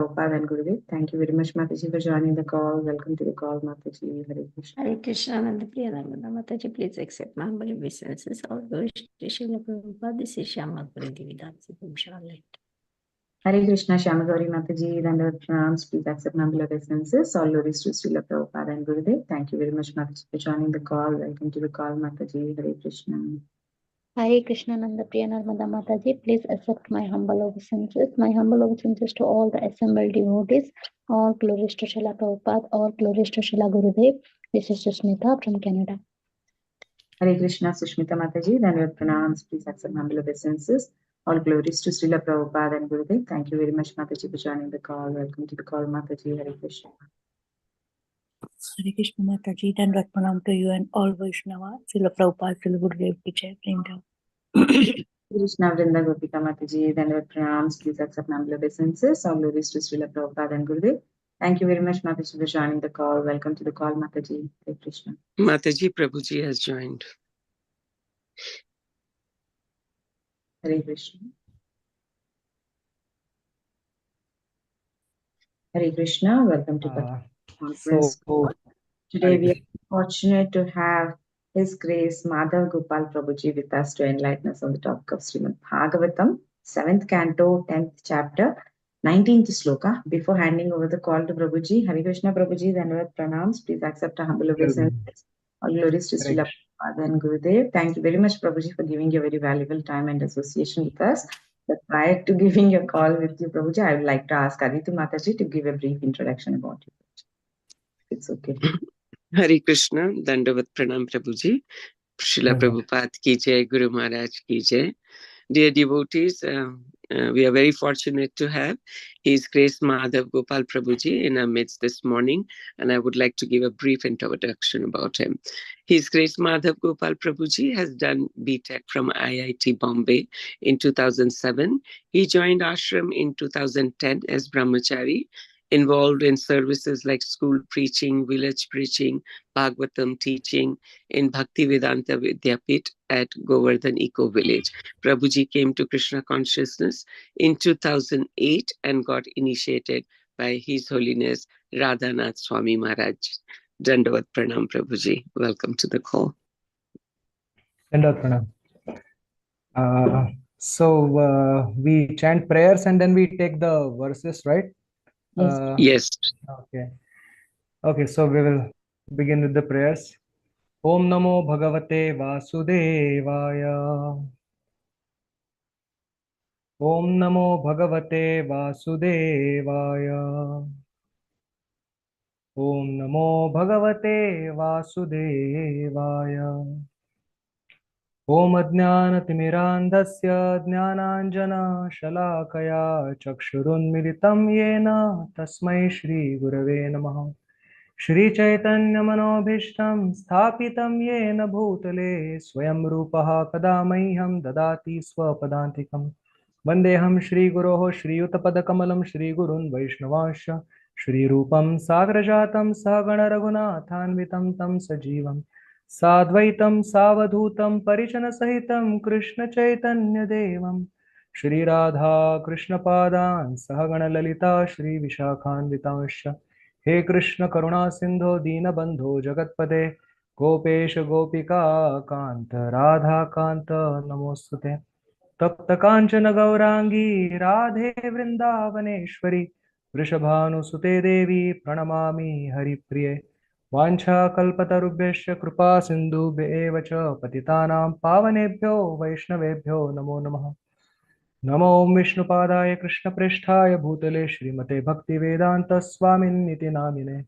Prabhupada and Gurudev. Thank you very much, Mataji, for joining the call. Welcome to the call, Mataji. Hare Krishna. Hare Krishna, Nanda Priya Narmada Mataji, please accept my humble obeisances. All those Srila Prabhupada, this is Shyama Puri Dividansi from Charlotte. Hare Krishna, Shyamagauri Mataji. Dandavad pranams. Please accept my humble obeisances. All glories to Srila Prabhupada and Gurudev. Thank you very much, Mataji, for joining the call. Welcome to the call, Mataji. Hare Krishna. Hare Krishna, Nanda Priya Narmada Mataji, please accept my humble obeisances. My humble obeisances to all the assembled devotees. All glories to Srila Prabhupada, all glories to Srila Gurudev. This is Susmita from Canada. Hare Krishna, Sushmita Mataji. Dandavad pranams. Please accept my humble obeisances. All glories to Srila Prabhupada and Gurudev. Thank you very much, Mataji, for joining the call. Welcome to the call, Mataji. Hare Krishna. Hare Krishna Mataji, Dandavad pranam to you and all Vaishnava. Srila Prabhupada, Srila Gurudev ki jai. Krishna Vrinda Gopika Mataji, Dandavad pranams. Please accept my humble obeisances. All glories to Srila Prabhupada and Gurudev. Thank you very much, Mataji, for joining the call. Welcome to the call, Mataji. Hare Krishna. Mataji, Prabhuji has joined. Hare Krishna. Hare Krishna. Welcome to the conference. Today we are fortunate to have His Grace Madhav Gopal Prabhuji with us to enlighten us on the topic of Srimad Bhagavatam, 7th canto, 10th chapter, 19th sloka. Before handing over the call to Prabhuji, Hare Krishna Prabhuji, Dandavad pranams. Please accept a humble obeisance. All glories to Srila Prabhupada and Gurudev. Thank you very much, Prabhuji, for giving your very valuable time and association with us. But prior to giving your call with you, Prabhuji, I would like to ask Aditi Mataji to give a brief introduction about you. It's okay. Hare Krishna, Dandavat Pranam Prabhuji, Srila Prabhupada ki jai, Guru Maharaj ki jai. Dear devotees, we are very fortunate to have His Grace Madhav Gopal Prabhuji in our midst this morning, and I would like to give a brief introduction about him. His Grace Madhav Gopal Prabhuji has done B.Tech from IIT Bombay in 2007. He joined ashram in 2010 as brahmachari, involved in services like school preaching, village preaching, Bhagavatam teaching in Bhakti Vedanta Vidyapit at Govardhan Eco Village. Prabhuji came to Krishna consciousness in 2008 and got initiated by His Holiness Radhanath Swami Maharaj. Dandavat Pranam Prabhuji. Welcome to the call. Dandavat Pranam. So we chant prayers and then we take the verses, right? Yes. Okay, so we will begin with the prayers. Om Namo Bhagavate Vasudevaya. Om Namo Bhagavate Vasudevaya. Om Namo Bhagavate Vasudevaya. Om Ajnanatimirandhasya Jnananjana Shalakaya Chakshurunmilitam Yena Tasmai Shri Gurave Namaha. Shri Chaitanya Manobhishtam Sthapitam Yena Bhutale Swayam Rupaha Kadamaiham Dadati Swapadantikam Vandeham Shri Guroho Shri Utapadakamalam Shri Gurun Vaishnavasya Shri Rupam Sagrajatam Sagana Raghunathanvitam Tam Sajivam Sadvaitam Savadhutam Parichana Sahitam Krishna Chaitanya Devam Shri Radha Krishna Padan Sahagana Lalita Shri Vishakhanvitasya He Krishna Karuna Sindho Dina Bandho Jagatpade Gopesha Gopika Kanta Radha Kanta Namostute Tapta Kanchana Gaurangi Radhe Vrindavaneshwari Vrishabhanu Sute Devi Pranamami Hari Priye Vancha Kalpatarubhyasya Krupa Sindhu Bevacha Patitanam Pavanebhyo Vaishnavebhyo Namo Namaha Namo Vishnupadaya Krishna Pristhaya Bhutale Srimate Bhakti Vedanta Swamin Niti Namine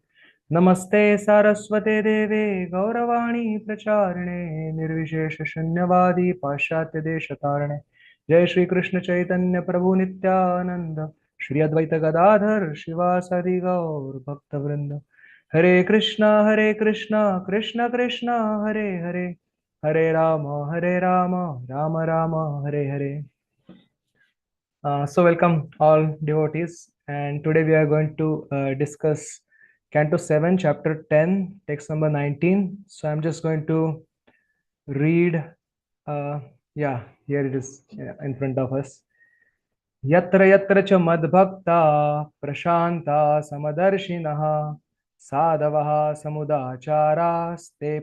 Namaste Saraswate Deve Gauravani Pracharine Nirvishesha Shunyavadi Pashatya Deshatarane Jai Shri Krishna Chaitanya Prabhu Nityananda Shri Advaita Gadadhar Shivasadi Gaur Bhakta Vrinda Hare Krishna Krishna Krishna Hare Hare Hare Rama Rama Rama Hare Hare. So welcome all devotees, and today we are going to discuss Canto 7, Chapter 10, text number 19. So I'm just going to read, here it is in front of us. Yatra yatra cha madbhakta prashanta samadarshinaha sadavaha samudachara ste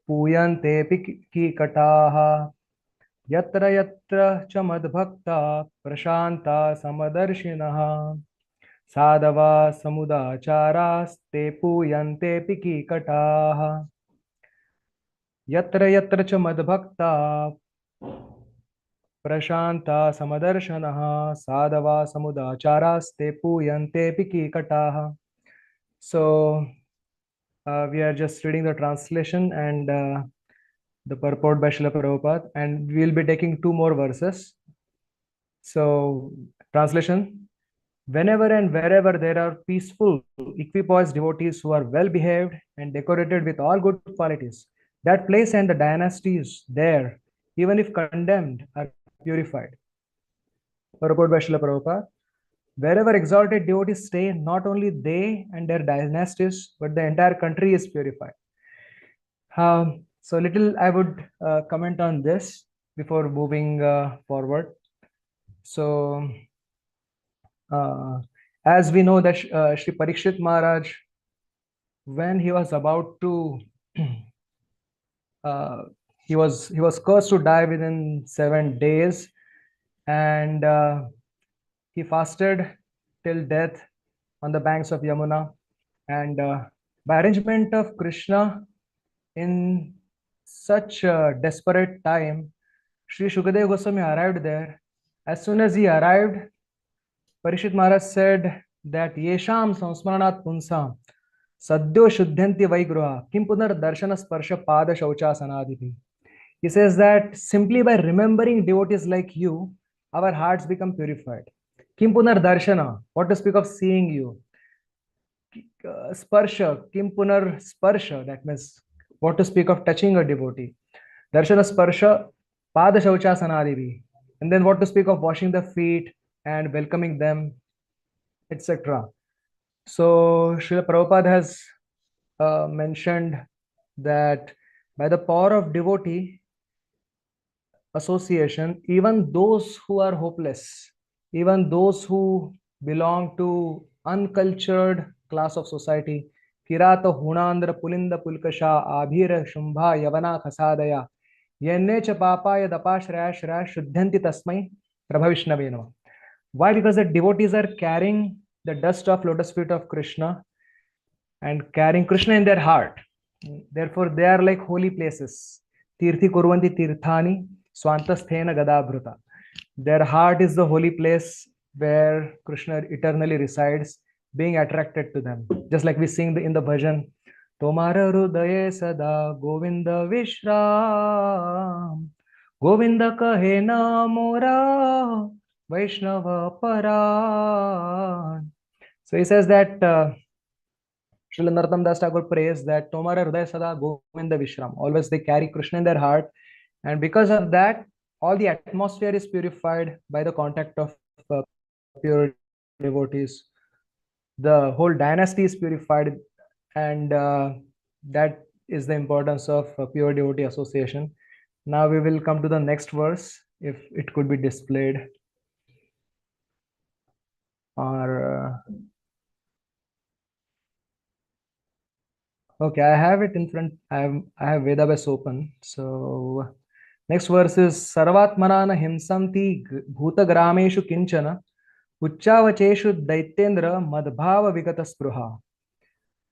puyante pikikataha. Yatra yatra cha madbhakta prashanta samadarshinaha sadava samudachara ste puyante pikikataha. Yatra yatra cha madbhakta prashanta samadarshanaha sadava samudacharaste puyante pikikataha. So we are just reading the translation and the purport by Srila Prabhupada, and we will be taking 2 more verses. So translation: whenever and wherever there are peaceful, equipoised devotees who are well behaved and decorated with all good qualities, that place and the dynasties there, even if condemned, are purified. Purport by Srila Prabhupada: wherever exalted devotees stay, not only they and their dynasties, but the entire country is purified. So little I would comment on this before moving forward. So as we know that Shri Parikshit Maharaj, when he was about to he was cursed to die within 7 days, and he fasted till death on the banks of Yamuna, and by arrangement of Krishna, in such a desperate time, Sri Shukadev Goswami arrived there. As soon as he arrived, Parishit Maharaj said that Yesham Samsmaranat Punsam Sadyo Shuddhanti Vaigruha Kim Punar Darshana Sparsha Pada Shaucha Sanaditi. He says that simply by remembering devotees like you, our hearts become purified. Kim Punar Darshana, what to speak of seeing you? Sparsha, Kim Punar Sparsha, that means what to speak of touching a devotee. Darshana Sparsha, Pada Shaucha Sanadivi. And then what to speak of washing the feet and welcoming them, etc. So Srila Prabhupada has mentioned that by the power of devotee association, even those who are hopeless, even those who belong to uncultured class of society, Kirata Hunandra Pulinda Pulkasha Abhira Shumbha Yavana Khasadaya Yenne cha Papaya Dapashraya Shraya Shuddhanti Tasmai Prabhavishnave Namah. Why? Because the devotees are carrying the dust of lotus feet of Krishna and carrying Krishna in their heart. Therefore, they are like holy places. Tirthi Kurvanti Tirthani Swantasthena Gadabhruta. Their heart is the holy place where Krishna eternally resides, being attracted to them. Just like we sing in the bhajan, Tomara Rudaye Sada Govinda Vishram Govinda Kahe na Mora Vaishnava Paran. So he says that Srila Narottam Das Thakur prays that Tomara Hridaya Sada Govinda Vishram. Always they carry Krishna in their heart, and because of that, all the atmosphere is purified by the contact of pure devotees. The whole dynasty is purified, and that is the importance of pure devotee association. Now we will come to the next verse, if it could be displayed. Or okay, I have it in front. I have Vedabhas open. So next verse is Sarvatmanana himsanti bhutagrameshu kinchana Uchavacheshu Daitendra Madbhava Vigata Spruha.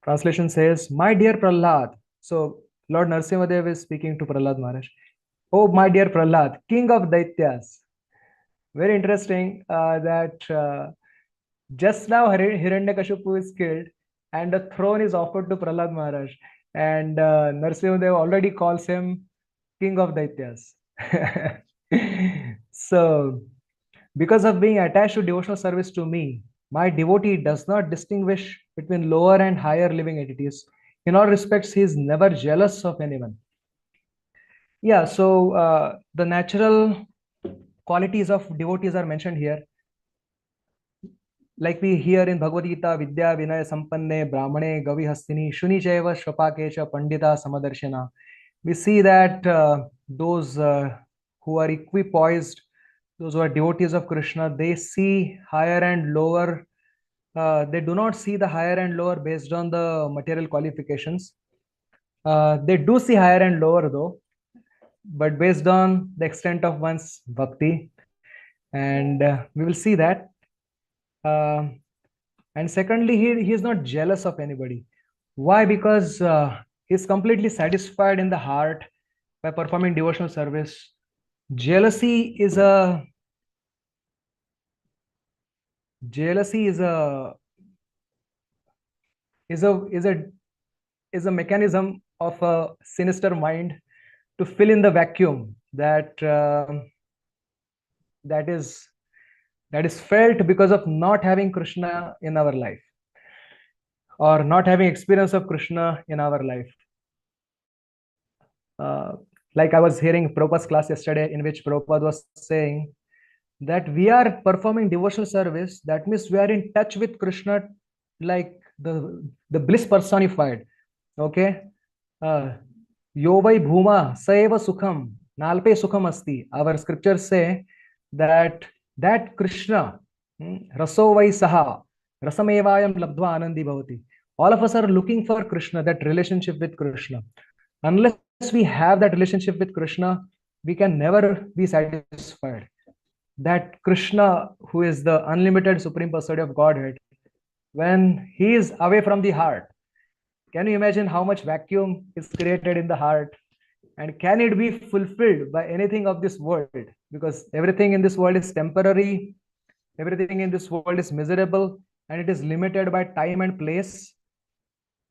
Translation says, my dear Prahlad. So Lord Narasimhadev is speaking to Prahlad Maharaj. Oh, my dear Prahlad, king of Daityas. Very interesting that just now Hiranyakashipu is killed and the throne is offered to Prahlad Maharaj. And Narasimhadev already calls him king of Daityas. So, because of being attached to devotional service to me, my devotee does not distinguish between lower and higher living entities. In all respects, he is never jealous of anyone. Yeah, so the natural qualities of devotees are mentioned here. Like we hear in Bhagavad Gita, Vidya Vinaya Sampanne Brahmane Gavi Hastini Shuni Chaiva Shvapakecha Pandita Samadarshana. We see that those who are equipoised those who are devotees of Krishna, they see higher and lower. They do not see the higher and lower based on the material qualifications. They do see higher and lower though, but based on the extent of one's bhakti. And we will see that. And secondly, he is not jealous of anybody. Why? Because he's completely satisfied in the heart by performing devotional service. Jealousy is a mechanism of a sinister mind to fill in the vacuum that is felt because of not having Krishna in our life, or not having experience of Krishna in our life. Like I was hearing Prabhupada's class yesterday, in which Prabhupada was saying that we are performing devotional service. That means we are in touch with Krishna, like the bliss personified. Okay. Yo vai bhuma saeva sukham nalpe sukham asti. Our scriptures say that Krishna, raso vai saha rasamevayam labdva anandi bhavati. All of us are looking for Krishna, that relationship with Krishna. Unless we have that relationship with Krishna, we can never be satisfied. That Krishna, who is the unlimited supreme personality of Godhead, when he is away from the heart, can you imagine how much vacuum is created in the heart? And can it be fulfilled by anything of this world? Because everything in this world is temporary, everything in this world is miserable, and it is limited by time and place.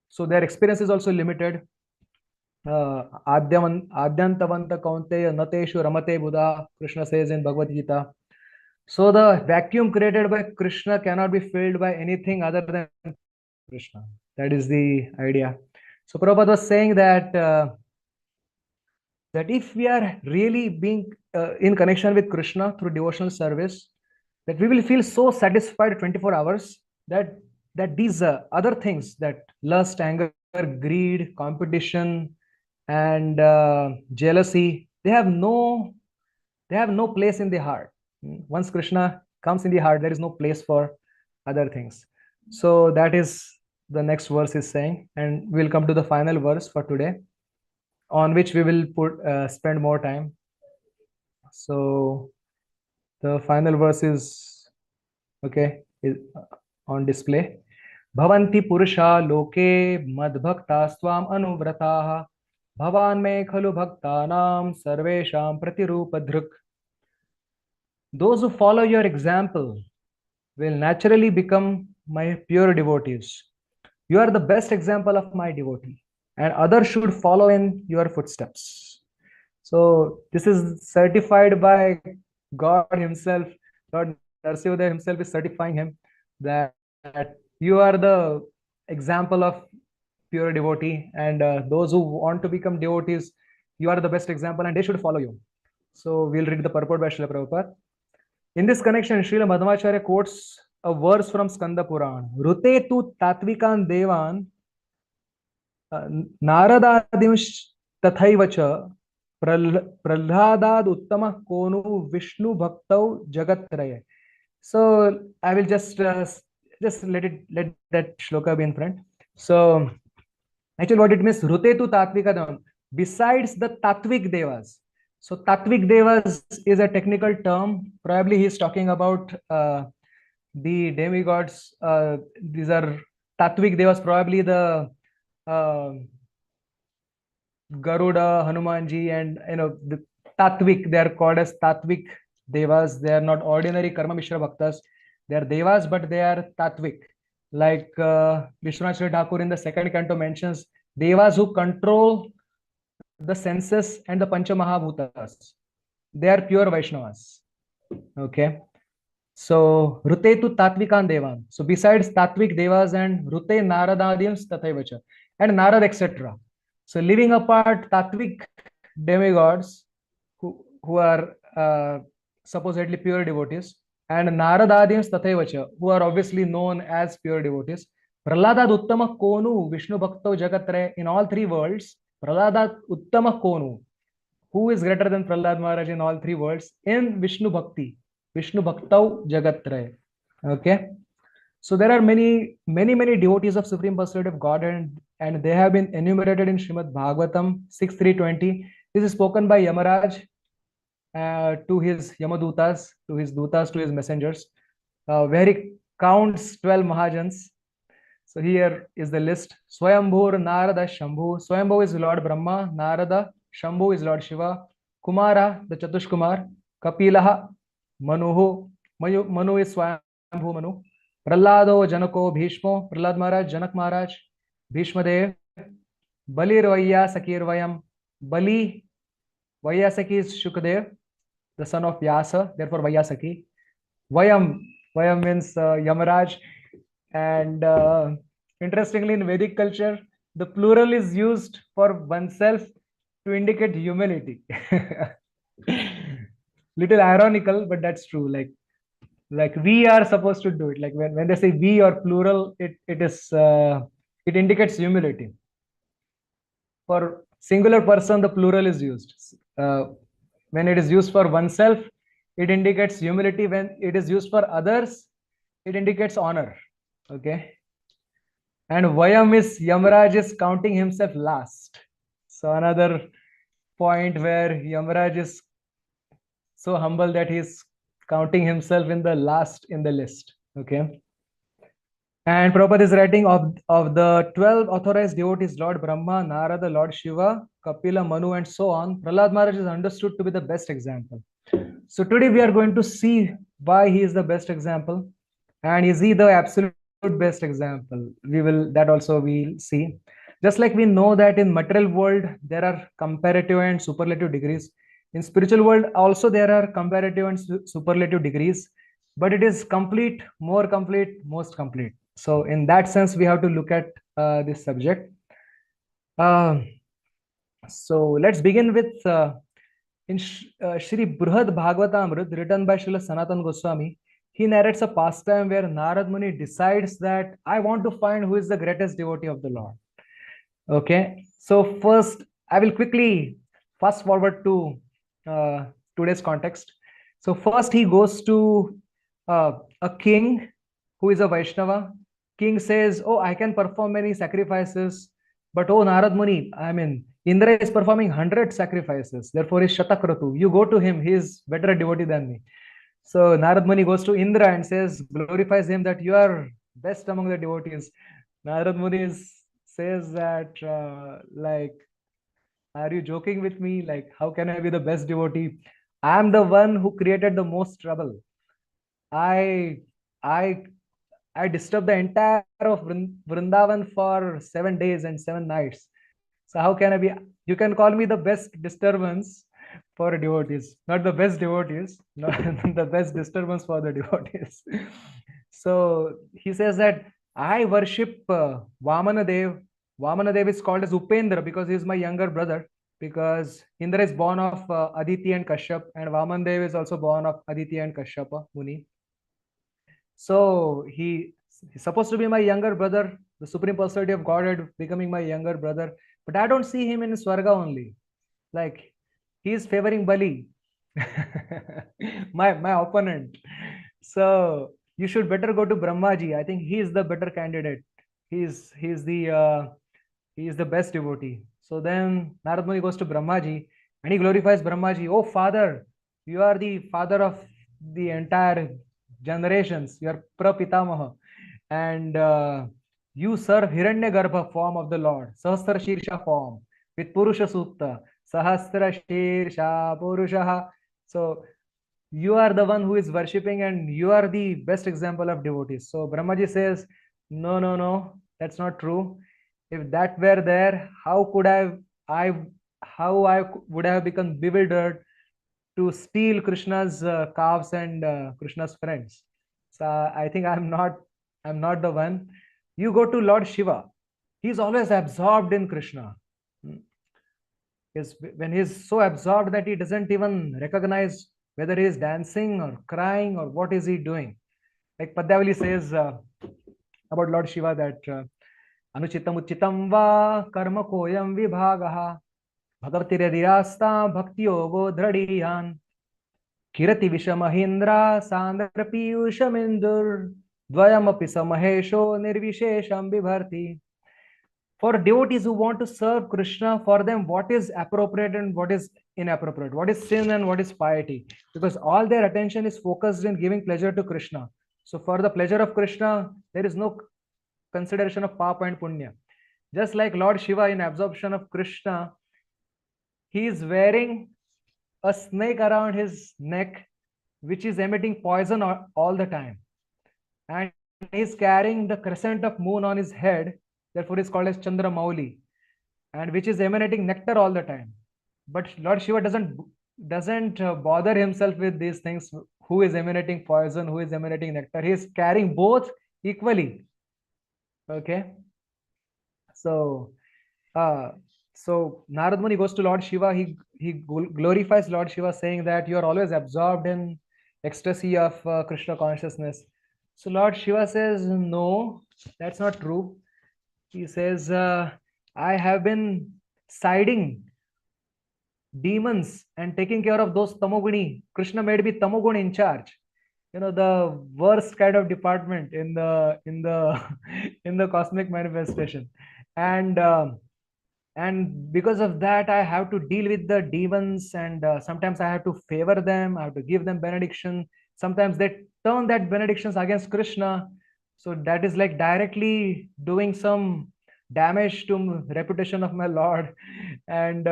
So their experience is also limited. Adyantavanta kaunteya nateshu ramate buddha, Krishna says in Bhagavad Gita. So the vacuum created by Krishna cannot be filled by anything other than Krishna. That is the idea. So Prabhupada was saying that that if we are really being in connection with Krishna through devotional service, that we will feel so satisfied 24 hours that these other things, that lust, anger, greed, competition, and jealousy, they have no place in the heart. Once Krishna comes in the heart, there is no place for other things. So that is the next verse is saying, and we'll come to the final verse for today, on which we will spend more time. So the final verse is on display. Bhavanti purusha loke madbhakta swam anuvrataha bhavan me khalu bhaktanam sarvesham pratirupadhruk. Those who follow your example will naturally become my pure devotees. You are the best example of my devotee, and others should follow in your footsteps. So this is certified by God himself. Lord Narasimha himself is certifying him that you are the example of pure devotee, and those who want to become devotees, you are the best example and they should follow you. So we'll read the purport by Srila Prabhupada. In this connection, Srila Madhvacharya quotes a verse from Skanda Puran. Rute tu tatvikan devan naradadimsh tathaivacha prahlādād uttama konu vishnu bhaktau jagatraya. So I will just let that shloka be in front. So actually what it means, Rute tu tatvika devan, besides the tatvik devas. So Tatvik Devas is a technical term. Probably he is talking about the demigods. These are Tatvik Devas, probably the Garuda, Hanumanji, and the Tatvik. They are called as Tatvik Devas. They are not ordinary Karma Mishra Bhaktas. They are Devas, but they are Tatvik. Like Vishwanath Thakur in the second canto mentions Devas who control the senses and the Pancha Mahabhutas. They are pure Vaishnavas. Okay. So Rutetu Tatvikan Devan. So besides Tatvik Devas and Rute Naradadims Tathaivacha and Narad, etc. So leaving apart Tatvik demigods who are supposedly pure devotees, and Naradadims Tathaivacha, who are obviously known as pure devotees. Prahlādād Uttama Konu Vishnu Bhaktau Jagatraya, in all three worlds, Prahlādād Uttama Konu, who is greater than Prahlad Maharaj in all three worlds in Vishnu Bhakti. Vishnu Bhaktau Jagatray. Okay. So there are many devotees of Supreme Personality of God, and they have been enumerated in Srimad Bhagavatam 6.3.20. This is spoken by Yamaraj to his Yamadutas, to his Dutas, to his messengers, where he counts 12 Mahajans. So here is the list. Swayambhur Narada Shambhu. Swayambhu is Lord Brahma. Narada Shambhu is Lord Shiva. Kumara, the Chatush Kumar. Kapilaha Manuhu. Manu is Swayambhu Manu. Prahlado Janako Bhishmo. Prahlad Maharaj, Janak Maharaj. Bhishma Dev. Balir Vaiyasakir Vayam. Bali Vaiyasaki is Shukadev, the son of Vyasa, therefore Vaiyasaki. Vayam means Yamaraj. And interestingly, in Vedic culture, the plural is used for oneself to indicate humility. Little ironical, but that's true. Like we are supposed to do it. Like when they say we or plural, it indicates humility. For singular person, the plural is used. When it is used for oneself, it indicates humility. When it is used for others, it indicates honor. Okay. And Vayam is Yamaraj is counting himself last. So another point where Yamaraj is so humble that he is counting himself in the last in the list. Okay. And Prabhupada is writing of the 12 authorized devotees, Lord Brahma, Narada, Lord Shiva, Kapila, Manu, and so on. Prahlad Maharaj is understood to be the best example. So today we are going to see why he is the best example, and is he the absolute best example. That also we'll see. Just like we know that in material world there are comparative and superlative degrees, in spiritual world also there are comparative and superlative degrees, but it is complete, more complete, most complete. So in that sense we have to look at this subject. So let's begin with in Shri Brihad Bhagavatam written by Srila Sanatana Goswami. He narrates a pastime where Narad Muni decides that I want to find who is the greatest devotee of the Lord. Okay, so first I will quickly fast forward to today's context. So first he goes to a king who is a Vaishnava. King says, oh, I can perform many sacrifices, but oh, Narad Muni, I mean, Indra is performing 100 sacrifices, therefore he is Shatakratu. You go to him, he is better a devotee than me. So Narad Muni goes to Indra and says, glorifies him that you are best among the devotees. Narad Muni says that, like, are you joking with me? Like, how can I be the best devotee? I am the one who created the most trouble. I disturbed the entire of Vrindavan for 7 days and 7 nights. So how can I be? You can call me the best disturbance for devotees, not the best devotees, not the best disturbance for the devotees. So he says that I worship Vamana Dev. Vamana Dev is called as Upendra because he is my younger brother, because Indra is born of Aditi and Kashyap, and Vaman Dev is also born of Aditi and Kashyapa Muni. So he's supposed to be my younger brother, the Supreme Personality of Godhead becoming my younger brother, but I don't see him in Swarga only. Like, he is favoring Bali, my opponent. So you should better go to Brahmaji. I think he is the better candidate. He is the best devotee. So then Narad Muni goes to Brahmaji and he glorifies Brahmaji. Oh Father, you are the father of the entire generations. You are Prapitamaha, and you serve Hiranyagarbha form of the Lord, Sahasra Shirsha form with Purusha Sukta, Sahasra Shirsha Purushaha. So you are the one who is worshipping and you are the best example of devotees. So Brahmaji says, no, that's not true. If that were there, how I would have become bewildered to steal Krishna's calves and Krishna's friends. So I think I'm not the one. You go to Lord Shiva. He's always absorbed in Krishna. When he's so absorbed that he doesn't even recognize whether he is dancing or crying or what is he doing. Like Padyavali says about Lord Shiva that Anuchitam Uchitam Va Karma Koyam Vibhagaha Bhagavatirasta bhaktiyogo dhradiyan kirati vishamahindra sandra piyushamindur dvayamapi samahesho nirvishesham vibharti. For devotees who want to serve Krishna, for them what is appropriate and what is inappropriate, what is sin and what is piety, because all their attention is focused in giving pleasure to Krishna. So for the pleasure of Krishna, there is no consideration of papa and punya. Just like Lord Shiva in absorption of Krishna, he is wearing a snake around his neck which is emitting poison all the time, and he is carrying the crescent of moon on his head, therefore is called as Chandra Mauli, and which is emanating nectar all the time. But Lord Shiva doesn't bother himself with these things, who is emanating poison, who is emanating nectar. He is carrying both equally. Okay, so Narad Muni goes to Lord Shiva. He glorifies Lord Shiva, saying that you are always absorbed in ecstasy of Krishna consciousness. So Lord Shiva says, no, that's not true. He says, I have been siding demons and taking care of those tamoguni. Krishna made me tamoguni in charge. You know, the worst kind of department in the in the cosmic manifestation, and because of that I have to deal with the demons, and sometimes I have to favor them, I have to give them benediction. Sometimes they turn that benedictions against Krishna, so that is like directly doing some damage to reputation of my Lord. And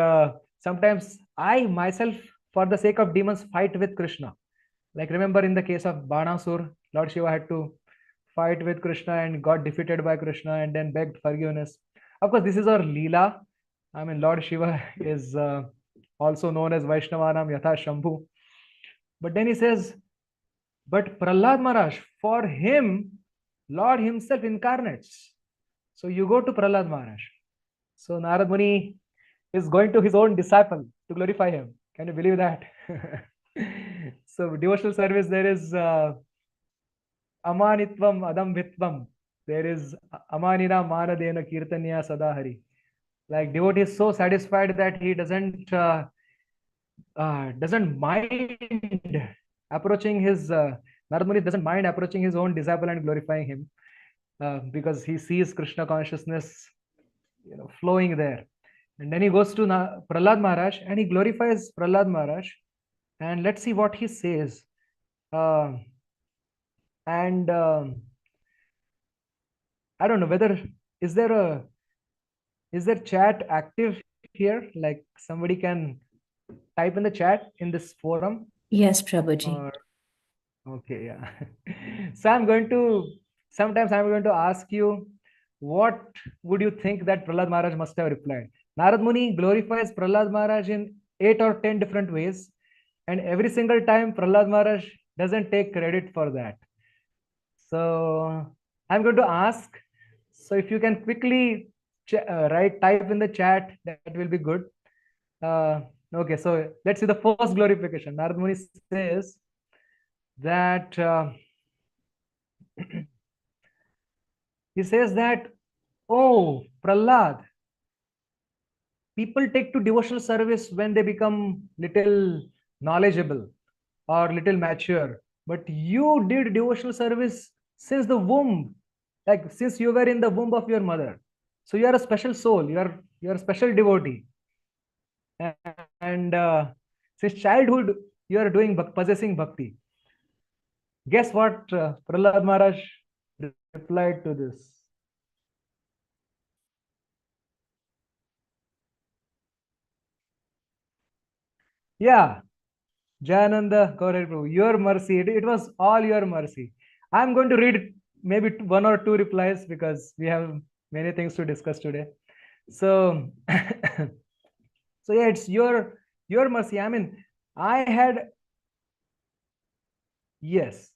sometimes I myself, for the sake of demons, fight with Krishna. Like remember in the case of Banasur, Lord Shiva had to fight with Krishna and got defeated by Krishna and then begged forgiveness. Of course, this is our Leela. I mean, Lord Shiva is also known as Vaishnavanam Yatha Shambhu. But then he says, but Prahlad Maharaj, for him, Lord himself incarnates. So you go to Prahlad Maharaj. So Narad Muni is going to his own disciple to glorify him. Can you believe that? So devotional service, there is amanitvam adambhitvam. There is amanina manadena kirtanya sadahari. Like devotee is so satisfied that he doesn't mind approaching his Narad Muni doesn't mind approaching his own disciple and glorifying him, because he sees Krishna consciousness, you know, flowing there. And then he goes to Prahlad Maharaj and he glorifies Prahlad Maharaj. And let's see what he says. And I don't know whether is there chat active here? Like somebody can type in the chat in this forum. Yes, Prabhuji. Okay, yeah. So sometimes I'm going to ask you, what would you think that Prahlad Maharaj must have replied? Narad Muni glorifies Prahlad Maharaj in 8 or 10 different ways, and every single time Prahlad Maharaj doesn't take credit for that. So I'm going to ask, so if you can quickly type in the chat, that will be good. Okay, so let's see the first glorification. Narad Muni says that he says that, oh, Prahlad, people take to devotional service when they become little knowledgeable or little mature, but you did devotional service since the womb, like since you were in the womb of your mother. So you are a special soul, you are a special devotee, and since childhood you are doing possessing bhakti. Guess what Prahlad Maharaj replied to this? Yeah, Jayananda Gaurari Prabhu, your mercy. It was all your mercy. I'm going to read maybe 1 or 2 replies because we have many things to discuss today. So, so yeah, it's your mercy. I mean, yes,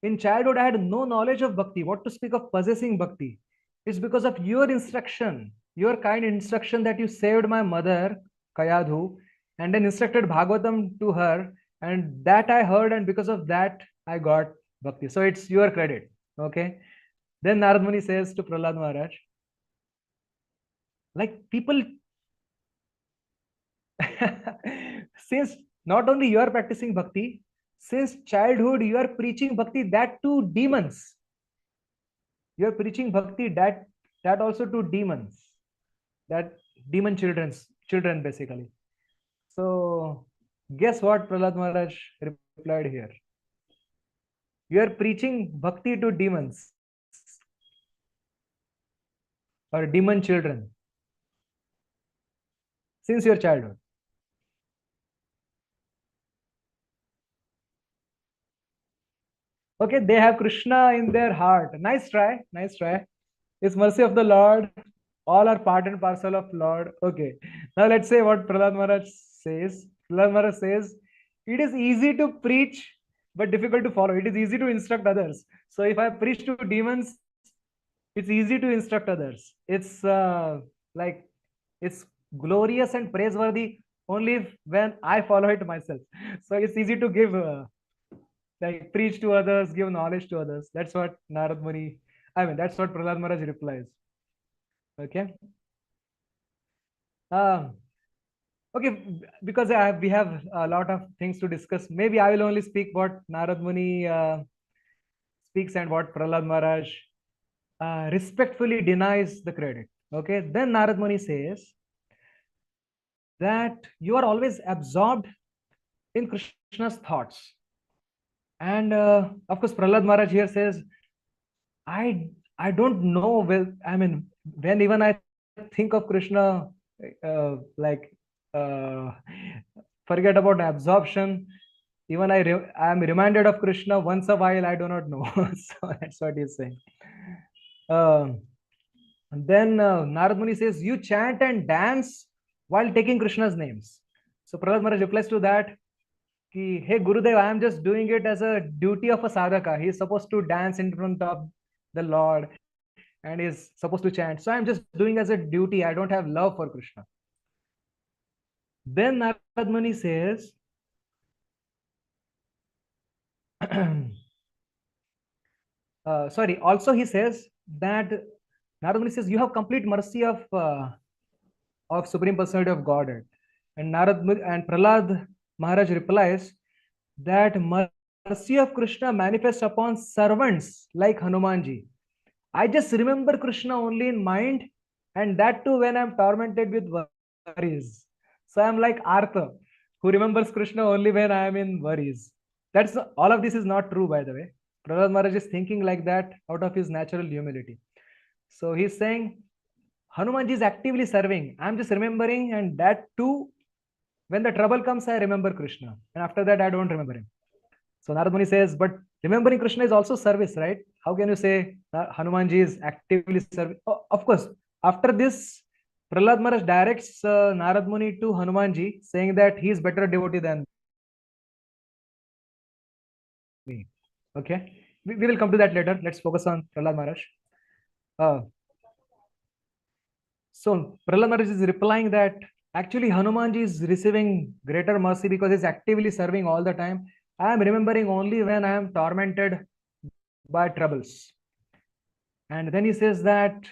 in childhood I had no knowledge of bhakti. What to speak of possessing bhakti? It's because of your instruction, your kind instruction, that you saved my mother, Kayadhu, and then instructed Bhagavatam to her, and that I heard, and because of that I got bhakti. So it's your credit. Okay. Then Narad Muni says to Prahlad Maharaj, like people Since not only you are practicing bhakti, since childhood you are preaching bhakti, that to demons. You are preaching bhakti that also to demons, that demon children basically. So guess what Prahlad Maharaj replied here? You are preaching bhakti to demons or demon children since your childhood. Okay, they have Krishna in their heart. Nice try, nice try. It's mercy of the Lord. All are part and parcel of Lord. Okay. Now let's say what Prahlad Maharaj says. Prahlad Maharaj says, it is easy to preach, but difficult to follow. It is easy to instruct others. So if I preach to demons, it's easy to instruct others. It's like, it's glorious and praiseworthy only when I follow it myself. So it's easy to give, like preach to others, give knowledge to others. That's what Narad Muni, that's what Prahlad Maharaj replies. Okay. Okay, because we have a lot of things to discuss. Maybe I will only speak what Narad Muni speaks and what Prahlad Maharaj respectfully denies the credit. Okay, then Narad Muni says that you are always absorbed in Krishna's thoughts. And of course, Prahlad Maharaj here says, I don't know. Well, when even I think of Krishna, like forget about absorption. Even I am reminded of Krishna once a while. I do not know. So that's what he's saying. And then Narad Muni says, you chant and dance while taking Krishna's names. So Prahlad Maharaj replies to that, ki, hey Gurudev, I am just doing it as a duty of a sadhaka. He is supposed to dance in front of the Lord and is supposed to chant. So I'm just doing as a duty. I don't have love for Krishna. Then Narad Muni says, sorry, also he says that Narad Muni says, you have complete mercy of Supreme Personality of Godhead. And Prahlad Maharaj replies that mercy of Krishna manifests upon servants like Hanumanji. I just remember Krishna only in mind, and that too when I'm tormented with worries. So I'm like Artha, who remembers Krishna only when I am in worries. All of this is not true, by the way. Prahlad Maharaj is thinking like that out of his natural humility. So he's saying, Hanumanji is actively serving. I'm just remembering, and that too, when the trouble comes, I remember Krishna. And after that, I don't remember him. So Narad Muni says, but remembering Krishna is also service, right? How can you say Hanumanji is actively serving? Oh, of course, after this, Prahlad Maharaj directs Narad Muni to Hanumanji, saying that he is better devotee than me. Okay, we will come to that later. Let's focus on Prahlad Maharaj. So Prahlad Maharaj is replying that actually Hanumanji is receiving greater mercy because he's actively serving all the time. I am remembering only when I am tormented by troubles. And then he says that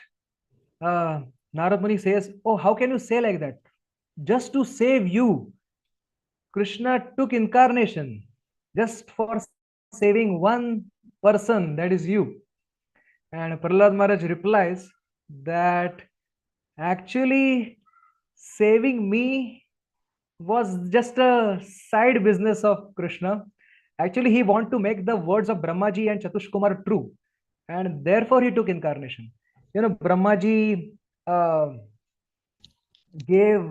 Narad Muni says, oh, how can you say like that? Just to save you, Krishna took incarnation just for saving one person, that is you. And Prahlad Maharaj replies that actually saving me was just a side business of Krishna. Actually, he wanted to make the words of Brahmaji and Chatushkumar true, and therefore he took incarnation. You know, Brahmaji gave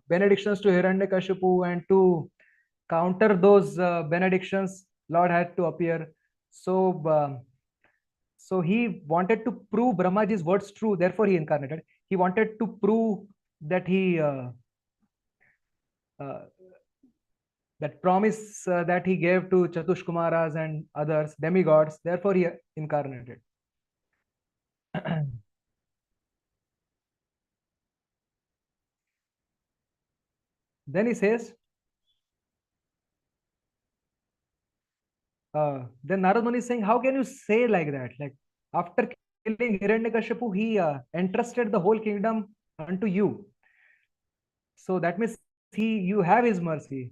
benedictions to Hiranyakashipu, and to counter those benedictions, Lord had to appear. So, so he wanted to prove Brahmaji's words true, therefore he incarnated. He wanted to prove that that promise that he gave to Chatushkumaras and others, demigods, therefore he incarnated. Then he says, then Narad Muni is saying, how can you say like that? Like, after killing Hiranyakashipu, he entrusted the whole kingdom unto you. So that means you have his mercy.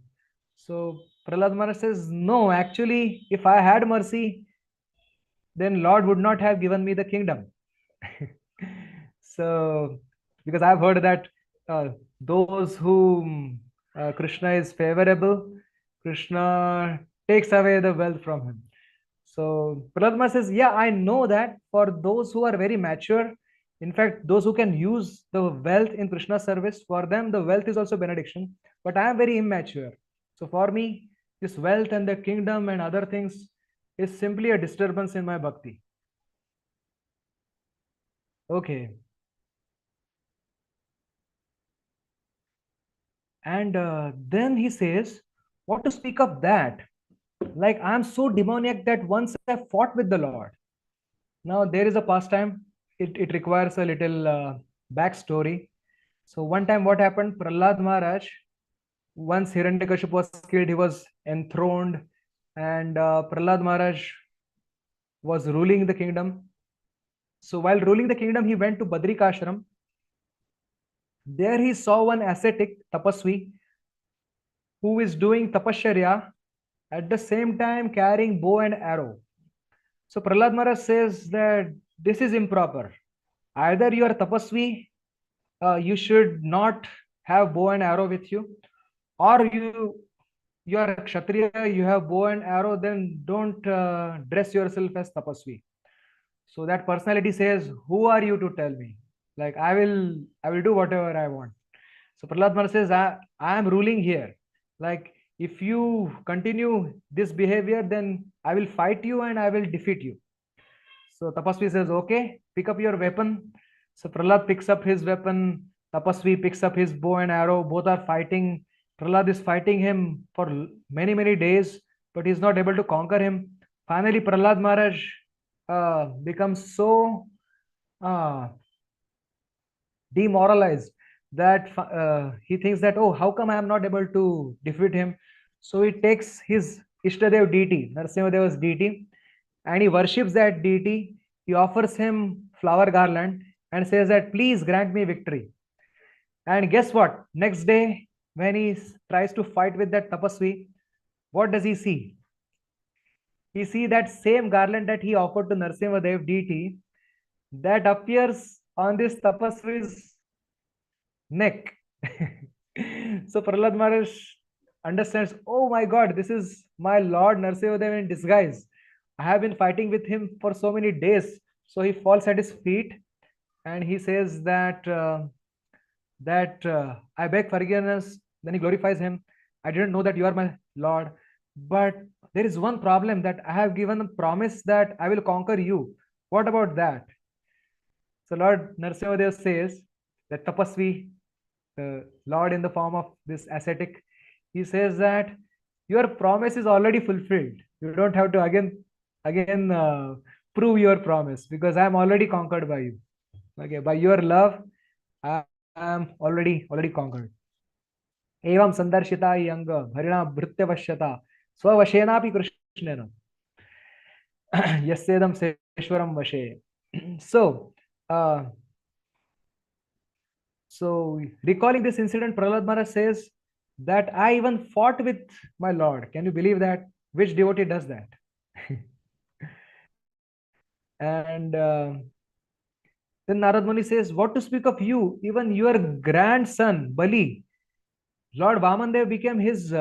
So Prahlad Maharaj says, no, actually, if I had mercy, then Lord would not have given me the kingdom. So, because I've heard that those whom Krishna is favorable, Krishna takes away the wealth from him. So Prahlad Maharaj says, yeah, I know that for those who are very mature, in fact, those who can use the wealth in Krishna's service, for them, the wealth is also benediction. But I am very immature. So for me, this wealth and the kingdom and other things is simply a disturbance in my bhakti. Okay. And then he says, what to speak of that? Like, I am so demoniac that once I fought with the Lord. Now, there is a pastime. It requires a little backstory. So, one time, what happened? Prahlad Maharaj, once Hiranyakashipu was killed, he was enthroned, and Prahlad Maharaj was ruling the kingdom. So, while ruling the kingdom, he went to Badrikashram. There, he saw one ascetic, Tapasvi, who is doing tapasharya at the same time carrying bow and arrow. So Prahlad Maharaj says that this is improper. Either you are tapasvi, you should not have bow and arrow with you, or you are a kshatriya, you have bow and arrow, then don't dress yourself as tapasvi. So that personality says, who are you to tell me? Like, I will do whatever I want. So Prahlad Maharaj says, I am ruling here. Like, if you continue this behavior, then I will fight you and I will defeat you. So Tapasvi says, okay, pick up your weapon. So Prahlad picks up his weapon. Tapasvi picks up his bow and arrow. Both are fighting. Prahlad is fighting him for many, many days, but he's not able to conquer him. Finally, Prahlad Maharaj becomes so demoralized that he thinks that, oh, how come I am not able to defeat him? So he takes his Ishtadev deity, Narasimhadeva's deity, and he worships that deity. He offers him flower garland and says that, please grant me victory. And guess what? Next day, when he tries to fight with that tapasvi, what does he see? He sees that same garland that he offered to Narasimhadev deity that appears on this tapasvi's neck. So Prahlad Maharaj understands, oh my God, this is my Lord Narasimhadev in disguise. I have been fighting with him for so many days. So he falls at his feet and he says that I beg forgiveness. Then he glorifies him. I didn't know that you are my Lord, but there is one problem, that I have given a promise that I will conquer you. What about that? So Lord Narasimhadev says that Tapasvi, the Lord in the form of this ascetic, he says that your promise is already fulfilled. You don't have to again prove your promise, because I am already conquered by you. Okay, by your love, I am already conquered. Evam sandarshita yanga bharina bhrityavashyata swavashenapi krishnena yasedam seshwaram vashe. So recalling this incident, Prahlad Maharaj says that I even fought with my Lord. Can you believe that? Which devotee does that? And then Narad Muni says, what to speak of you? Even your grandson, Bali, Lord Vamandev became his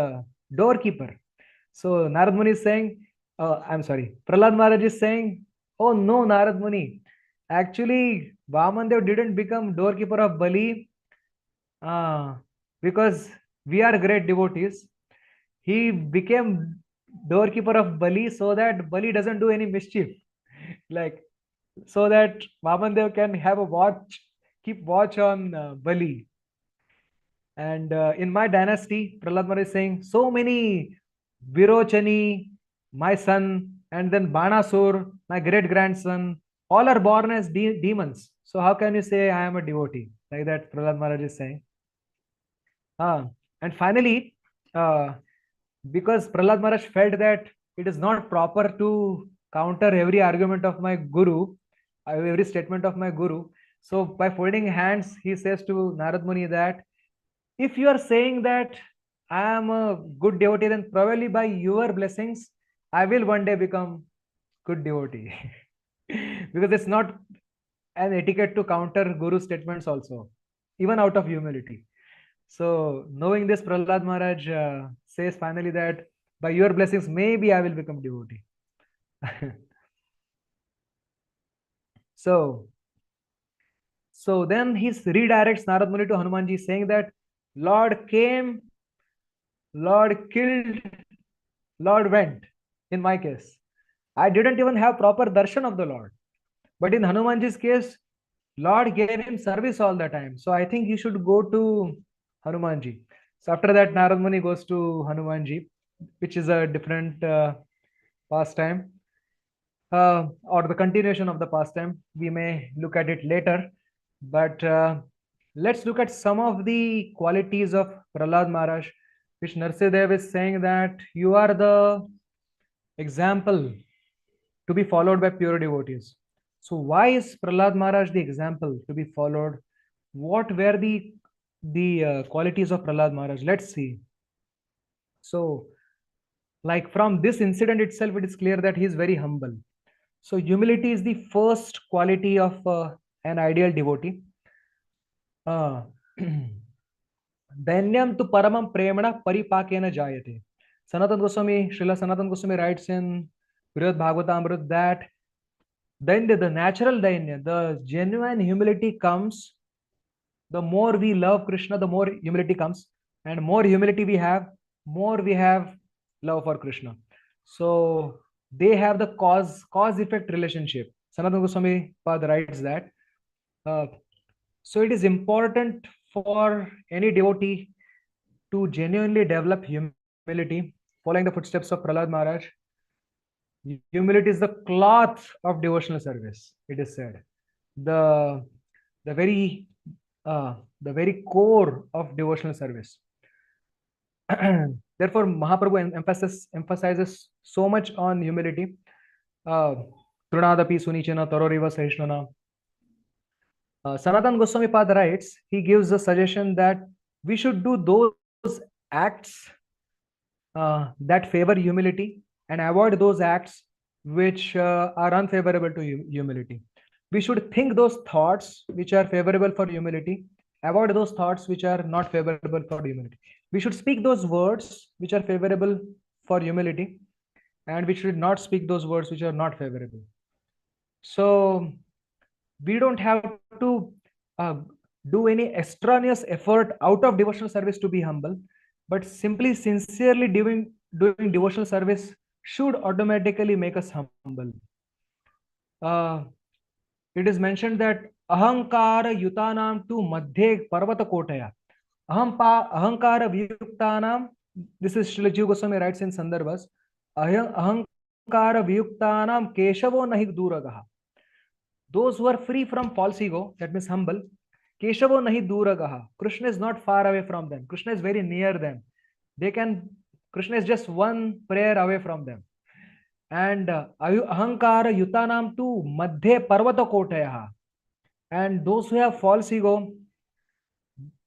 doorkeeper. So Narad Muni is saying, Prahlad Maharaj is saying, oh no, Narad Muni, actually Vamandev didn't become doorkeeper of Bali because we are great devotees. He became doorkeeper of Bali so that Bali doesn't do any mischief. Like, so that Vamandev can have a watch, keep watch on Bali. And in my dynasty, Prahlad Maharaj is saying, so many Virochani, my son, and then Banasur, my great grandson, all are born as demons. So how can you say I am a devotee? Like that, Prahlad Maharaj is saying. And finally, because Prahlad Maharaj felt that it is not proper to counter every argument of my guru, every statement of my guru. So by folding hands, he says to Narad Muni that if you are saying that I am a good devotee, then probably by your blessings, I will one day become good devotee. Because it's not an etiquette to counter Guru statements also, even out of humility. So knowing this, Prahlad Maharaj says finally that by your blessings, maybe I will become devotee. So then he redirects Narad Muni to Hanumanji, saying that Lord came, Lord killed, Lord went. In my case, I didn't even have proper darshan of the Lord. But in Hanumanji's case, Lord gave him service all the time. So I think he should go to Hanumanji. So after that, Narad Muni goes to Hanumanji, which is a different pastime, or the continuation of the pastime. We may look at it later. But let's look at some of the qualities of Prahlad Maharaj, which Narsidev is saying that you are the example to be followed by pure devotees. So why is Prahlad Maharaj the example to be followed? What were the qualities of Prahlad Maharaj? Let's see. So, like from this incident itself, it is clear that he is very humble. So humility is the first quality of an ideal devotee. Dainyam tu paramam premana paripakena jayate. Srila Sanatan Goswami writes in Brihad Bhagavatam that Dainya, the natural Dainya, the genuine humility comes, the more we love Krishna, the more humility comes, and more humility we have, more we have love for Krishna. So they have the cause-effect relationship. Sanatana Goswami Pad writes that. So it is important for any devotee to genuinely develop humility, following the footsteps of Prahlad Maharaj. Humility is the cloth of devotional service, it is said. The very core of devotional service. Therefore, Mahaprabhu emphasizes so much on humility. Trunadapi sunichana taroriva sahishnana. Sanatan Goswami Pad writes, he gives a suggestion that we should do those acts that favor humility and avoid those acts which are unfavorable to humility. We should think those thoughts which are favorable for humility, avoid those thoughts which are not favorable for humility. We should speak those words which are favorable for humility, and we should not speak those words which are not favorable. So we don't have to do any extraneous effort out of devotional service to be humble, but simply sincerely doing devotional service should automatically make us humble. It is mentioned that ahankara yutanam tu madhye parvata kotaya. Ahankara viyuktanam, this is Srila Jiva Goswami writes in Sandarbhas, ahankara viyuktanam keshavo nahi duragaha. Those who are free from false ego, that means humble, keshavo nahi duragaha. Krishna is not far away from them. Krishna is very near them. Krishna is just one prayer away from them. And ahankara yutanam tu madhye parvata kotaya. And those who have false ego,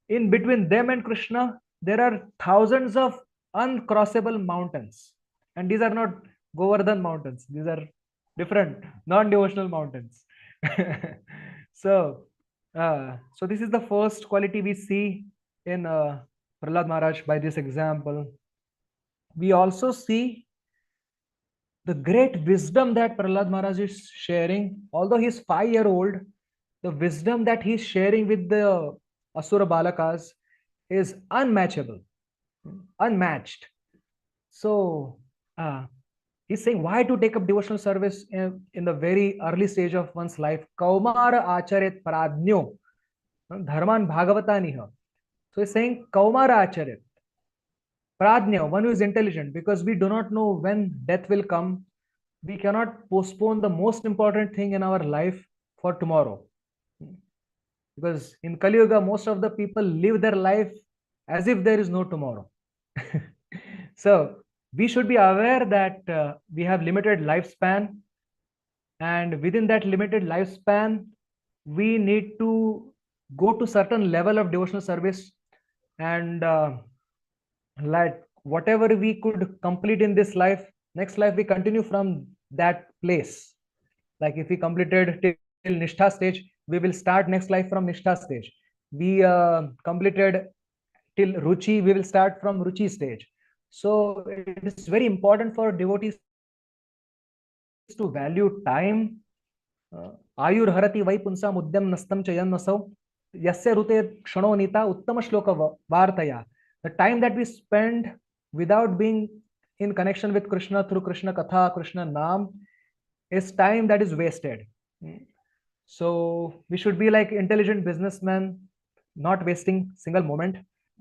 in between them and Krishna, there are thousands of uncrossable mountains. And these are not Govardhan mountains. These are different, non-devotional mountains. So this is the first quality we see in Prahlad Maharaj by this example. We also see the great wisdom that Prahlad Maharaj is sharing. Although he is 5-year-old, the wisdom that he is sharing with the Asura Balakas is unmatchable, unmatched. So he's saying why to take up devotional service in the very early stage of one's life. Kaumara acharet pradnyo dharman bhagavataniha. So he's saying Kaumara acharet pradnya, one who is intelligent, because we do not know when death will come. We cannot postpone the most important thing in our life for tomorrow. Because in Kali Yuga, most of the people live their life as if there is no tomorrow. So we should be aware that we have limited lifespan, and within that limited lifespan, we need to go to certain level of devotional service and like whatever we could complete in this life, next life we continue from that place. Like if we completed till Nishtha stage, we will start next life from Nishtha stage. We completed till Ruchi, we will start from Ruchi stage. So it is very important for devotees to value time. Ayur harati vai punsa mudyam nastam chayan nasau yasya rute kshano nita uttama shloka vartaya. The time that we spend without being in connection with Krishna through Krishna Katha, Krishna Naam, is time that is wasted. So we should be like intelligent businessmen, not wasting single moment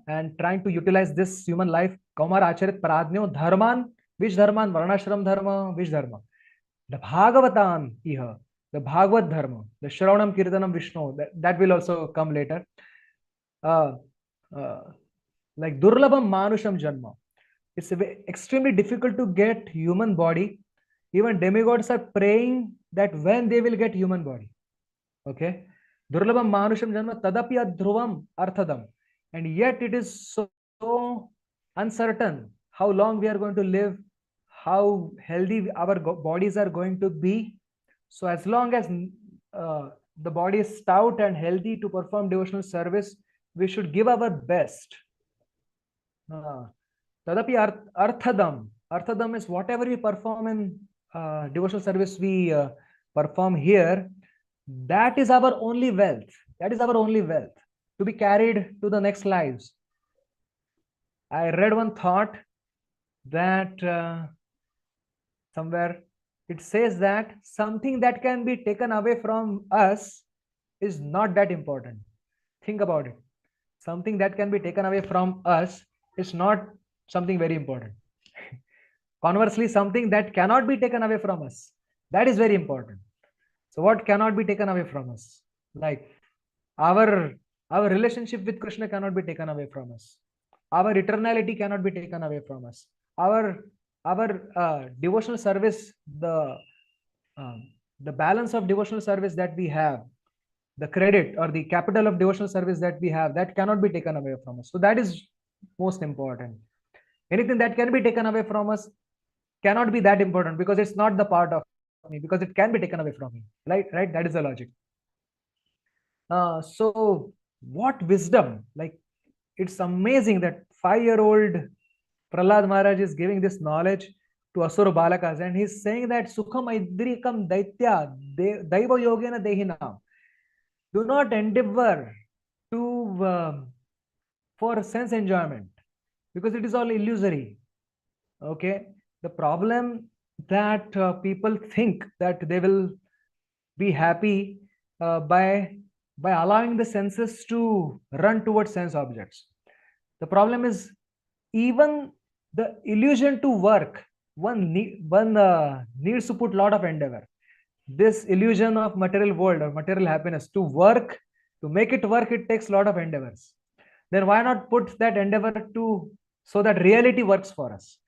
and trying to utilize this human life. Kaumar acharit paradnyo dharman, which dharman? Varnashram dharma, which dharma? The Bhagavatam iha, the Bhagavad dharma, the Shravanam Kirtanam Vishnu, that will also come later. Like Durlabham Manusham Janma. It's extremely difficult to get human body. Even demigods are praying that when they will get human body. Okay. Durlabham Manusham Janma Tadapi Adhruvam Arthadam. And yet it is so uncertain how long we are going to live, how healthy our bodies are going to be. So as long as the body is stout and healthy to perform devotional service, we should give our best. Tadapi Arthadam. Arthadam is whatever we perform in devotional service we perform here. That is our only wealth. That is our only wealth to be carried to the next lives. I read one thought that somewhere it says that something that can be taken away from us is not that important. Think about it. Something that can be taken away from us is not something very important. Conversely, something that cannot be taken away from us, that is very important. So what cannot be taken away from us? Like our relationship with Krishna cannot be taken away from us. Our eternality cannot be taken away from us. Our devotional service, the balance of devotional service that we have, the credit or the capital of devotional service that we have, that cannot be taken away from us. So that is most important. Anything that can be taken away from us cannot be that important because it's not the part of me, because it can be taken away from me. Right? That is the logic. So what wisdom? Like it's amazing that 5-year-old Prahlad Maharaj is giving this knowledge to Asura Balakas, and he's saying that Sukham Idrikam Daitya Daiva Yogena Dehinam. Do not endeavor to for sense enjoyment because it is all illusory. Okay, the problem that people think that they will be happy by allowing the senses to run towards sense objects. The problem is even the illusion to work, one needs to put a lot of endeavor. This illusion of material world or material happiness, to work, to make it work, it takes a lot of endeavors. Then why not put that endeavor to so that reality works for us?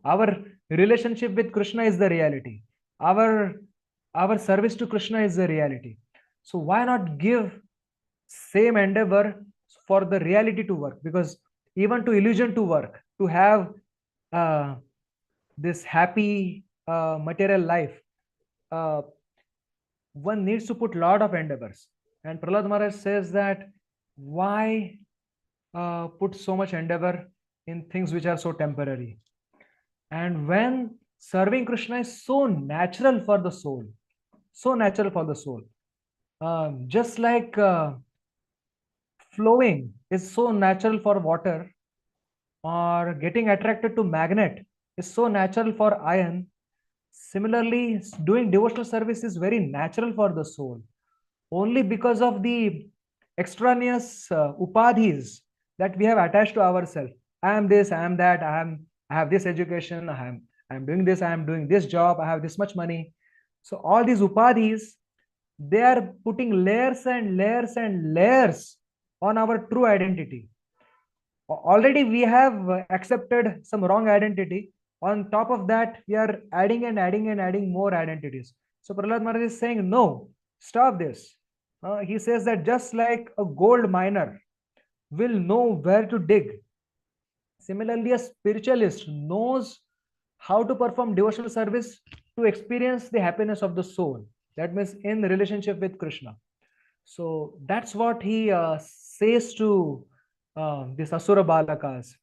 Our relationship with Krishna is the reality. Our service to Krishna is the reality. So why not give same endeavor for the reality to work? Because even to illusion to work, to have this happy material life, one needs to put a lot of endeavors. And Prahlad Maharaj says that why put so much endeavor in things which are so temporary? And when serving Krishna is so natural for the soul, so natural for the soul, just like flowing is so natural for water, or getting attracted to magnet is so natural for iron, similarly doing devotional service is very natural for the soul. Only because of the extraneous upadhis that we have attached to ourselves. I am this, I am that, I have this education, I am doing this, I am doing this job, I have this much money. So all these upadhis, they are putting layers and layers and layers on our true identity. Already we have accepted some wrong identity. On top of that, we are adding and adding and adding more identities. So Prahlad Maharaj is saying, no, stop this. He says that just like a gold miner will know where to dig. Similarly, a spiritualist knows how to perform devotional service to experience the happiness of the soul. That means in relationship with Krishna. So that's what he says to these Asura Balakas.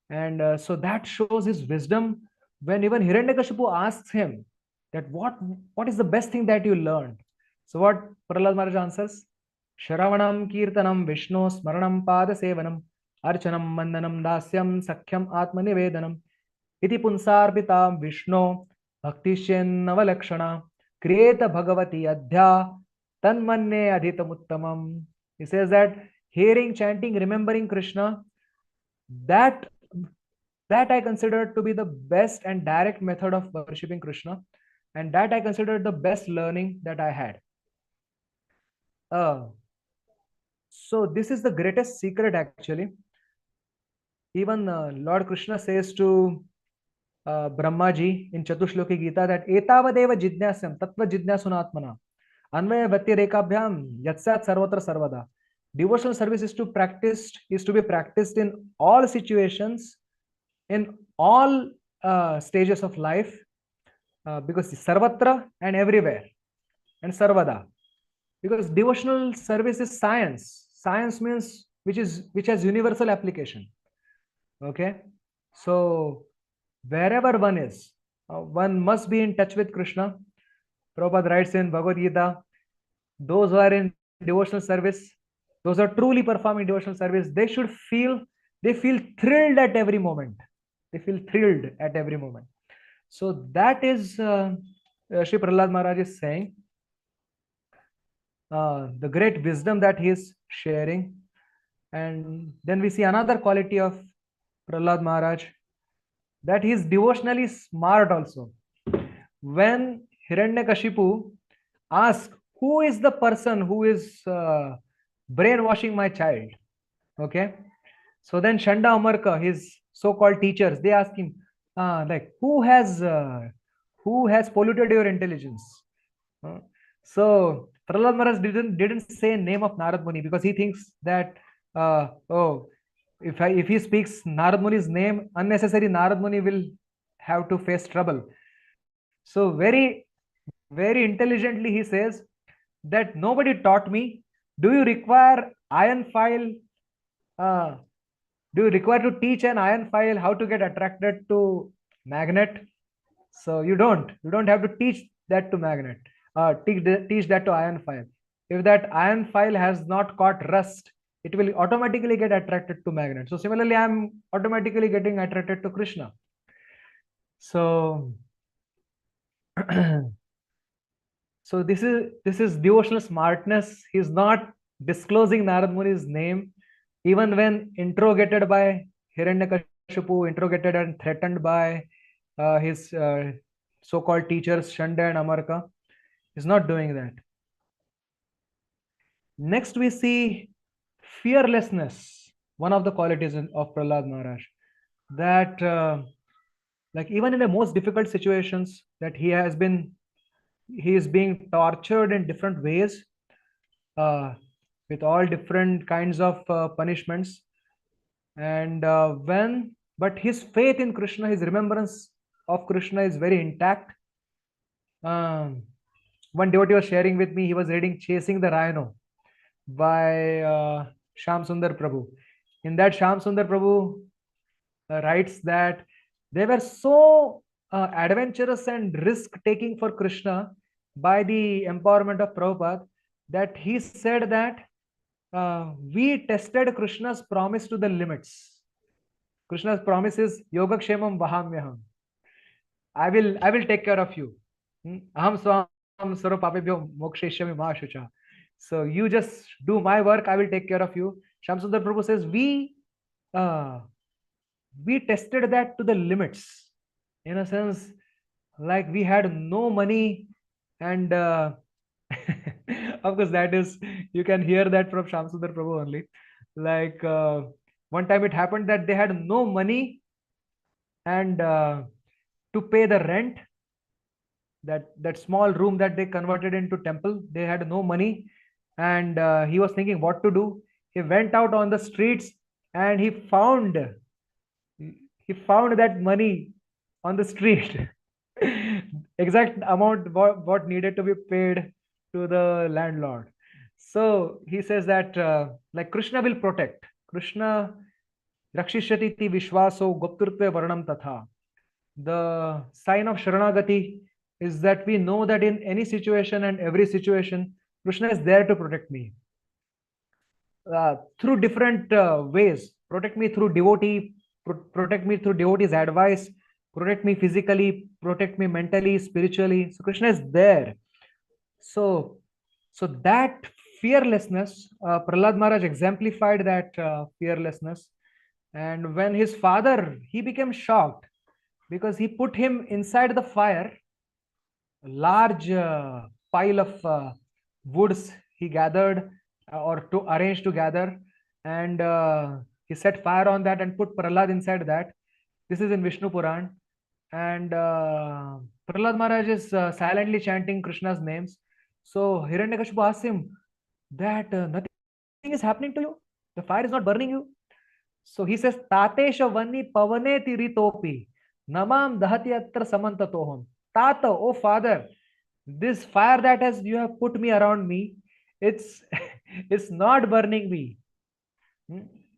And so that shows his wisdom when even Hiranyakashipu asks him that what is the best thing that you learned? So what Prahlad Maharaj answers? Shravanam Kirtanam Vishnu Smaranam Pada Sevanam Archanam Mandanam Dasyam Sakhyam Atmanivedanam Iti Punsarpitam Vishnu Bhaktishen Navalakshana Kriyeta Bhagavati Adhya Tanmanne Adhitamuttamam. He says that hearing, chanting, remembering Krishna, that I consider to be the best and direct method of worshipping Krishna, and that I consider the best learning that I had. So this is the greatest secret actually. Even Lord Krishna says to Brahmaji in Chatushloki Gita that etavadeva jidnyasam tattva jidnyasunatmana anvaya vati rekabhyam yatsat sarvatra sarvada. Devotional service is to be practiced in all situations, in all stages of life, because sarvatra and everywhere, and sarvada, because devotional service is science. Science means which has universal application. Okay, so wherever one is, one must be in touch with Krishna. Prabhupada writes in Bhagavad Gita, those who are in devotional service, those who are truly performing devotional service, they feel thrilled at every moment. They feel thrilled at every moment. So that is Sri Prahlad Maharaj is saying, the great wisdom that he is sharing. And then we see another quality of Prahlad Maharaj, that he is devotionally smart also. When Hiranyakashipu asks, who is the person who is brainwashing my child? Okay, so then Shanda Amarka, his so-called teachers, they ask him, like, who has polluted your intelligence? So Prahlad Maharaj didn't say name of Narad Muni, because he thinks that if he speaks Narad Muni's name, unnecessary Narad Muni will have to face trouble. So very, very intelligently he says that nobody taught me. Do you require iron file? Do you require to teach an iron file how to get attracted to magnet? So you don't have to teach that to magnet. Teach that to iron file. If that iron file has not caught rust, it will automatically get attracted to magnet. So similarly, I am automatically getting attracted to Krishna. So so this is devotional smartness. He is not disclosing Narad Muni's name, even when interrogated by Hiranyakashipu, interrogated and threatened by his so-called teachers Shanda and Amarka. He is not doing that. Next we see fearlessness, one of the qualities of Prahlad Maharaj, that like even in the most difficult situations, that he is being tortured in different ways, with all different kinds of punishments, and but his faith in Krishna, his remembrance of Krishna is very intact. One devotee was sharing with me, he was reading Chasing the Rhino by Shyam Sundar Prabhu. In that, Shyam Sundar Prabhu writes that they were so adventurous and risk-taking for Krishna by the empowerment of Prabhupada, that he said that we tested Krishna's promise to the limits. Krishna's promise is Yogakshemam Vahamyaham. I will take care of you. Aham swam sarvapapebhyo moksheshyami ma shucha. So you just do my work, I will take care of you. Shyam Sundar Prabhu says we tested that to the limits. In a sense, like we had no money, and of course that is, you can hear that from Shyam Sundar Prabhu only. Like one time it happened that they had no money and to pay the rent, that small room that they converted into temple, they had no money, and he was thinking what to do. He went out on the streets and he found that money on the street. Exact amount what needed to be paid to the landlord. So he says that like Krishna will protect. Krishna rakshishati ti vishvaso gopturtve varnam tatha. The sign of Sharanagati is that we know that in any situation and every situation, Krishna is there to protect me. Through different ways. Protect me through devotee, protect me through devotee's advice, protect me physically, protect me mentally, spiritually. So Krishna is there. So that fearlessness, Prahlad Maharaj exemplified that fearlessness. And when his father, he became shocked because he put him inside the fire, a large pile of woods he gathered or to arrange to gather, and he set fire on that and put Prahlad inside that. This is in Vishnu Puran. And Prahlad Maharaj is silently chanting Krishna's names. So Hiranyakashipu asks him that nothing is happening to you. The fire is not burning you. So he says, Tatesha Vani Pavane Tiritopi Namam Dahati Atra Samantatoham. Tata, oh father, this fire that has you have put me around me, it's it's not burning me.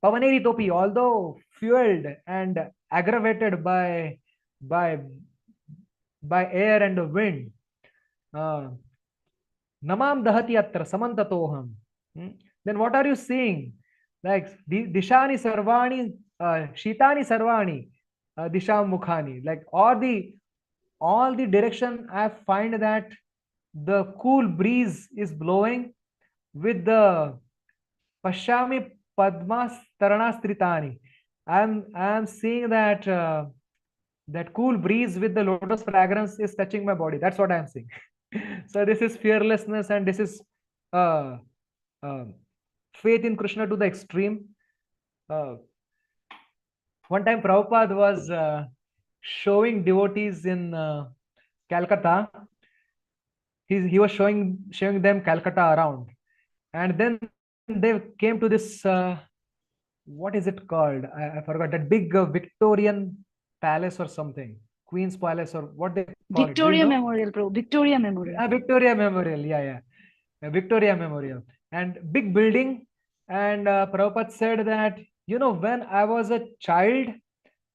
Pavaneri Topi, although fueled and aggravated by air and the wind. Namam Dahati Atra Samantatoham. Then what are you seeing? Like Dishani Sarvani, Shitani Sarvani, Disham Mukhani. Like all the direction I find that the cool breeze is blowing with the Pashami Padmas Taranastritani. I am seeing that that cool breeze with the lotus fragrance is touching my body. That's what I am seeing. So this is fearlessness, and this is faith in Krishna to the extreme. One time Prabhupada was showing devotees in Calcutta. He was showing them Calcutta around, and then they came to this what is it called? I forgot, that big Victorian palace or something, Queen's Palace or what they call Victoria it. Memorial, bro. Victoria Memorial. Victoria Memorial, yeah. Victoria Memorial, and big building. And Prabhupada said that, when I was a child,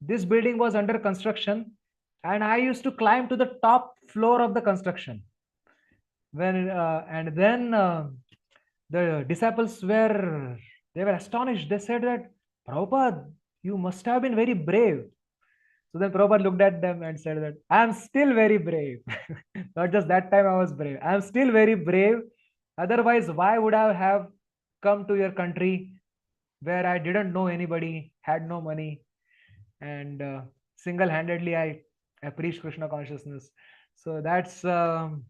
this building was under construction, and I used to climb to the top floor of the construction. And then the disciples were astonished. They said that, Prabhupada, you must have been very brave. So then Prabhupada looked at them and said that, I am still very brave. Not just that time I was brave. I am still very brave. Otherwise, why would I have come to your country where I didn't know anybody, had no money, and single-handedly I preached Krishna consciousness. So that's so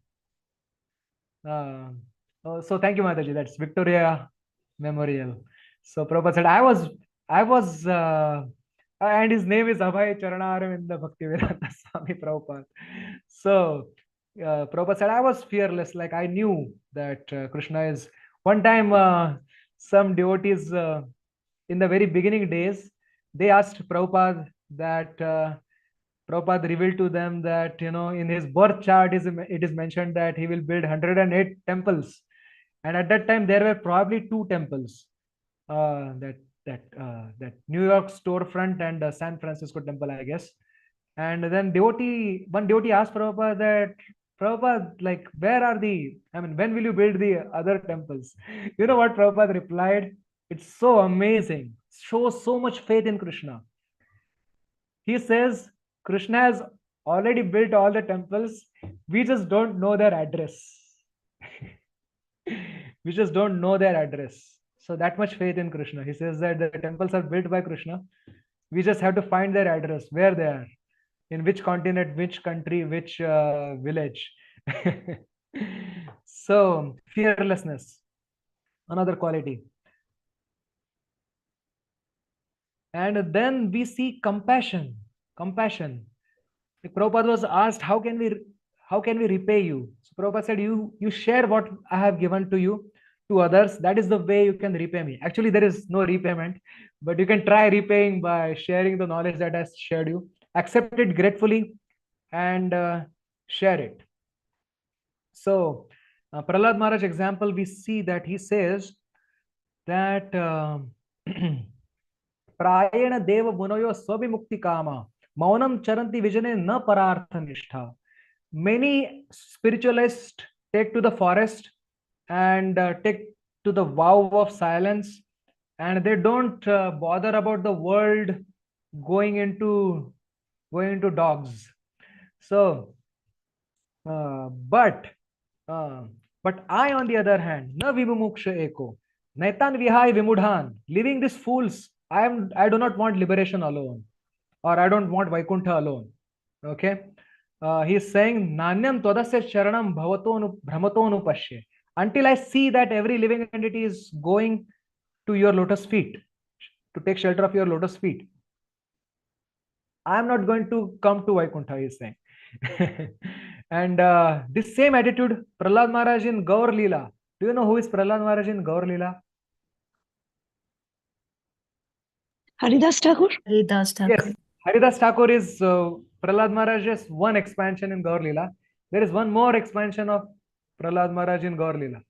thank you, Mataji. That's Victoria Memorial. So Prabhupada said, I was and his name is Abhay Charanaaravinda Bhaktivedanta Swami Prabhupada. So Prabhupada said, I was fearless. Like I knew that Krishna is. One time, some devotees in the very beginning days, they asked Prabhupada that Prabhupada revealed to them that, in his birth chart, it is mentioned that he will build 108 temples. And at that time, there were probably 2 temples, that New York storefront and San Francisco temple, I guess. And then one devotee asked Prabhupada that, Prabhupada, like, when will you build the other temples? You know what Prabhupada replied? It's so amazing. Shows so much faith in Krishna. He says, Krishna has already built all the temples. We just don't know their address. We just don't know their address. So that much faith in Krishna. He says that the temples are built by Krishna. We just have to find their address, where they are, in which continent, which country, which village. So fearlessness, another quality. And then we see compassion. If Prabhupada was asked, how can we repay you? So Prabhupada said, you share what I have given to you. to others, that is the way you can repay me. Actually, there is no repayment, but you can try repaying by sharing the knowledge that I shared you. Accept it gratefully and share it. So, Prahlad Maharaj example, we see that he says that Prayena Deva Munoyo Swabhimukti Kama Maunam Charanti Vijane Na Parartha Nishtha. Many spiritualists take to the forest and take to the vow of silence, and they don't bother about the world going into dogs. So, but I, on the other hand, na vimumuksha eko, naitan vihai vimudhan, leaving these fools, I do not want liberation alone, or I don't want Vaikuntha alone. Okay. He is saying, Nanyam todasya sharanam bhamatonu pashye. Until I see that every living entity is going to your lotus feet, to take shelter of your lotus feet, I am not going to come to Vaikuntha, he is saying. And this same attitude, Prahlad Maharaj in Gaur Leela. Do you know who is Prahlad Maharaj in Gaur Leela? Haridas Thakur? Haridas Thakur. Yes, Haridas Thakur is Prahlad Maharaj's one expansion in Gaur Leela. There is one more expansion of Prahlad Maharaj in Gaur Leela.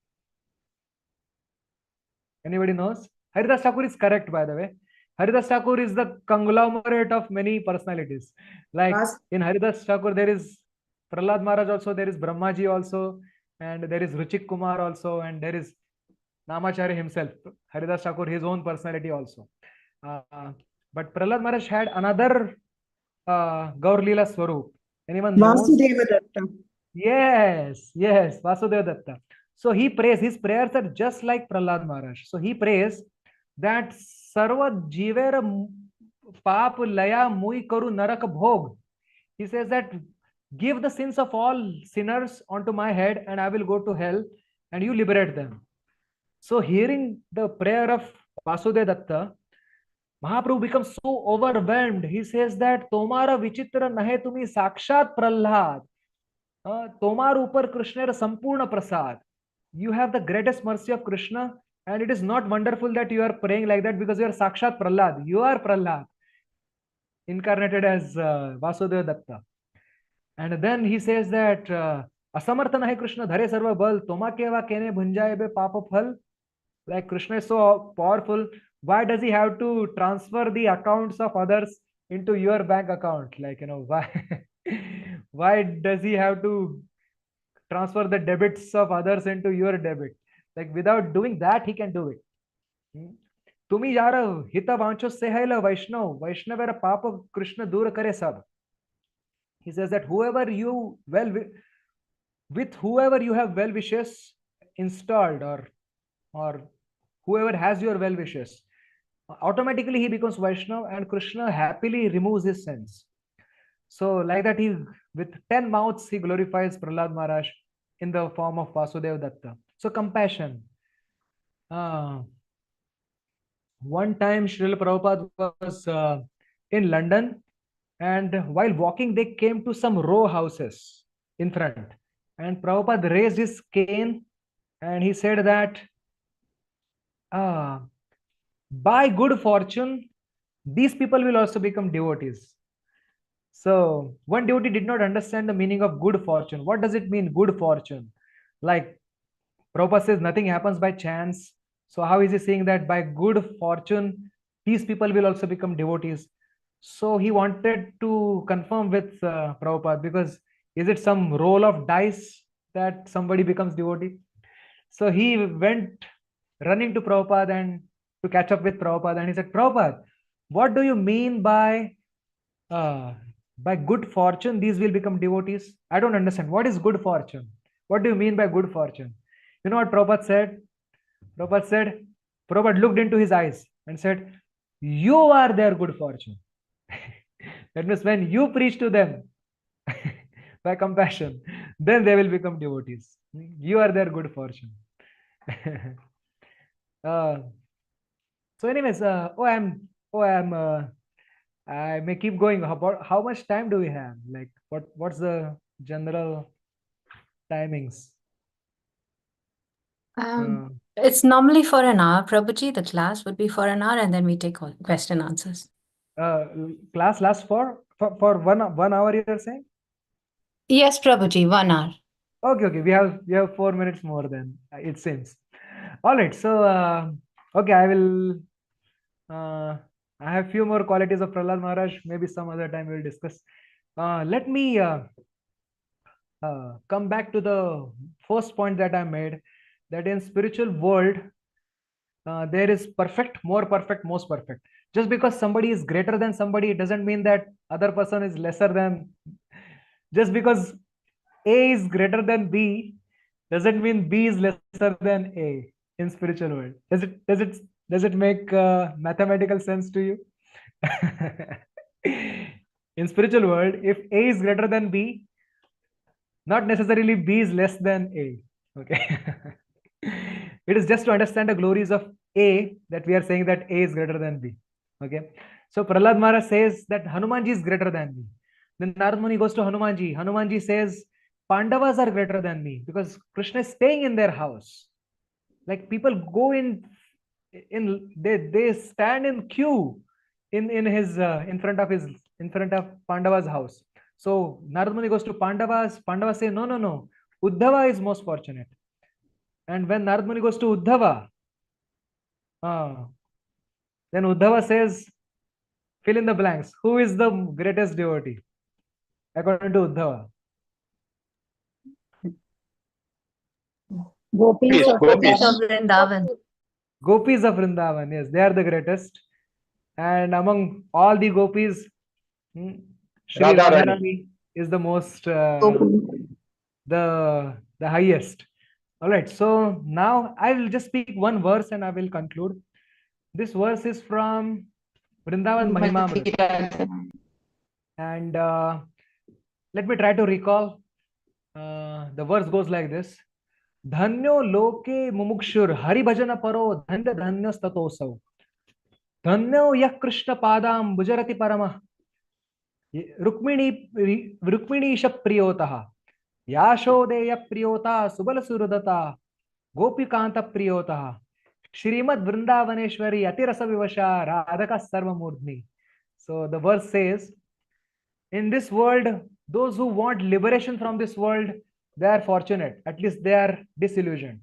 Anybody knows? Haridas Thakur is correct, by the way. Haridas Thakur is the conglomerate of many personalities. Like in Haridas Thakur, there is Prahlad Maharaj also, there is Brahmaji also, and there is Ruchik Kumar also, and there is Namacharya himself, Haridas Thakur, his own personality also. But Prahlad Maharaj had another Gaur Leela Swarup. Anyone knows? Vasudeva Datta. Yes, Vasudeva Datta. So he prays, his prayers are just like Prahlad Maharaj. So he prays that Sarva Jivera Pap Laya Mui Karu Narak Bhog. He says that give the sins of all sinners onto my head and I will go to hell and you liberate them. So hearing the prayer of Vasudeva Datta, Mahaprabhu becomes so overwhelmed. He says that Tomara Vichitra Nahe Tumi Sakshat Prahlad. Tomar Upar Krishna Sampurna Prasad. You have the greatest mercy of Krishna, and it is not wonderful that you are praying like that because you are Sakshat Prahlad. You are Prahlad, incarnated as Vasudeva Datta. And then he says that Asamartha hai Krishna dhare sarva bal toma keva kene bhunjaye be papa phal. Like Krishna is so powerful, why does he have to transfer the accounts of others into your bank account? Like, why does he have to transfer the debits of others into your debit? Like, without doing that, he can do it. Tumi jara hita vancho sehaila Vaishnav, Vaishnavera papa Krishna dura kare sab. He says that whoever you with whoever you have well wishes installed, or whoever has your well wishes, automatically he becomes Vaishnav, and Krishna happily removes his sins. So like that, he with 10 mouths he glorifies Prahlad Maharaj in the form of Vasudeva Datta. So compassion. One time Srila Prabhupada was in London, and while walking they came to some row houses in front, and Prabhupada raised his cane and he said that by good fortune these people will also become devotees. So one devotee did not understand the meaning of good fortune. What does it mean, good fortune? Like Prabhupada says nothing happens by chance. So how is he saying that by good fortune these people will also become devotees? So he wanted to confirm with Prabhupada, because is it some roll of dice that somebody becomes devotee? So he went running to Prabhupada and to catch up with Prabhupada, and he said, Prabhupada, what do you mean by good fortune these will become devotees? I don't understand. What is good fortune? What do you mean by good fortune? You know what Prabhupada said? Prabhupada looked into his eyes and said, you are their good fortune. That means when you preach to them by compassion, then they will become devotees. You are their good fortune. So anyways, I may keep going. How much time do we have? Like what's the general timings? It's normally for an hour, Prabhuji. The class would be for an hour and then we take question answers. Class lasts for 1 hour, you are saying? Yes, Prabhuji, 1 hour. Okay, we have 4 minutes more then, it seems. All right, so okay, I have few more qualities of Prahlad Maharaj. Maybe some other time we'll discuss. Let me come back to the first point that I made, that in spiritual world there is perfect, more perfect, most perfect. Just because somebody is greater than somebody, it doesn't mean that other person is lesser than. Just because A is greater than B doesn't mean B is lesser than A in spiritual world. Does it make mathematical sense to you? In spiritual world, if A is greater than B, not necessarily B is less than A. Okay. It is just to understand the glories of A that we are saying that A is greater than B. Okay. So Prahlad Maharaj says that Hanumanji is greater than me. Then Narad Muni goes to Hanumanji. Hanumanji says Pandavas are greater than me because Krishna is staying in their house. Like people go they stand in queue in front of Pandava's house. So Narad Muni goes to Pandavas. Pandavas say no. Uddhava is most fortunate. And when Narad Muni goes to Uddhava, then Uddhava says, fill in the blanks. Who is the greatest devotee according to Uddhava? Gopis of Vrindavan. Gopis of Vrindavan, yes, they are the greatest. And among all the gopis, Shri Radharani is the most, the highest. All right, so now I will just speak one verse and I will conclude. This verse is from Vrindavan Mahimamrita. And let me try to recall. The verse goes like this. Dhanyo loke mumukshur hari bhajana paro dhanya dhanya statosau. Dhanyo yah krishna padam bujarati paramah. Rukmini priyotah. Yashodeya priyota subala surudata. Gopikanta priyotah. Srimad Vrindavaneshwari atirasa vivasha radhaka sarvamurdhni. So the verse says, in this world, those who want liberation from this world, they are fortunate. At least they are disillusioned.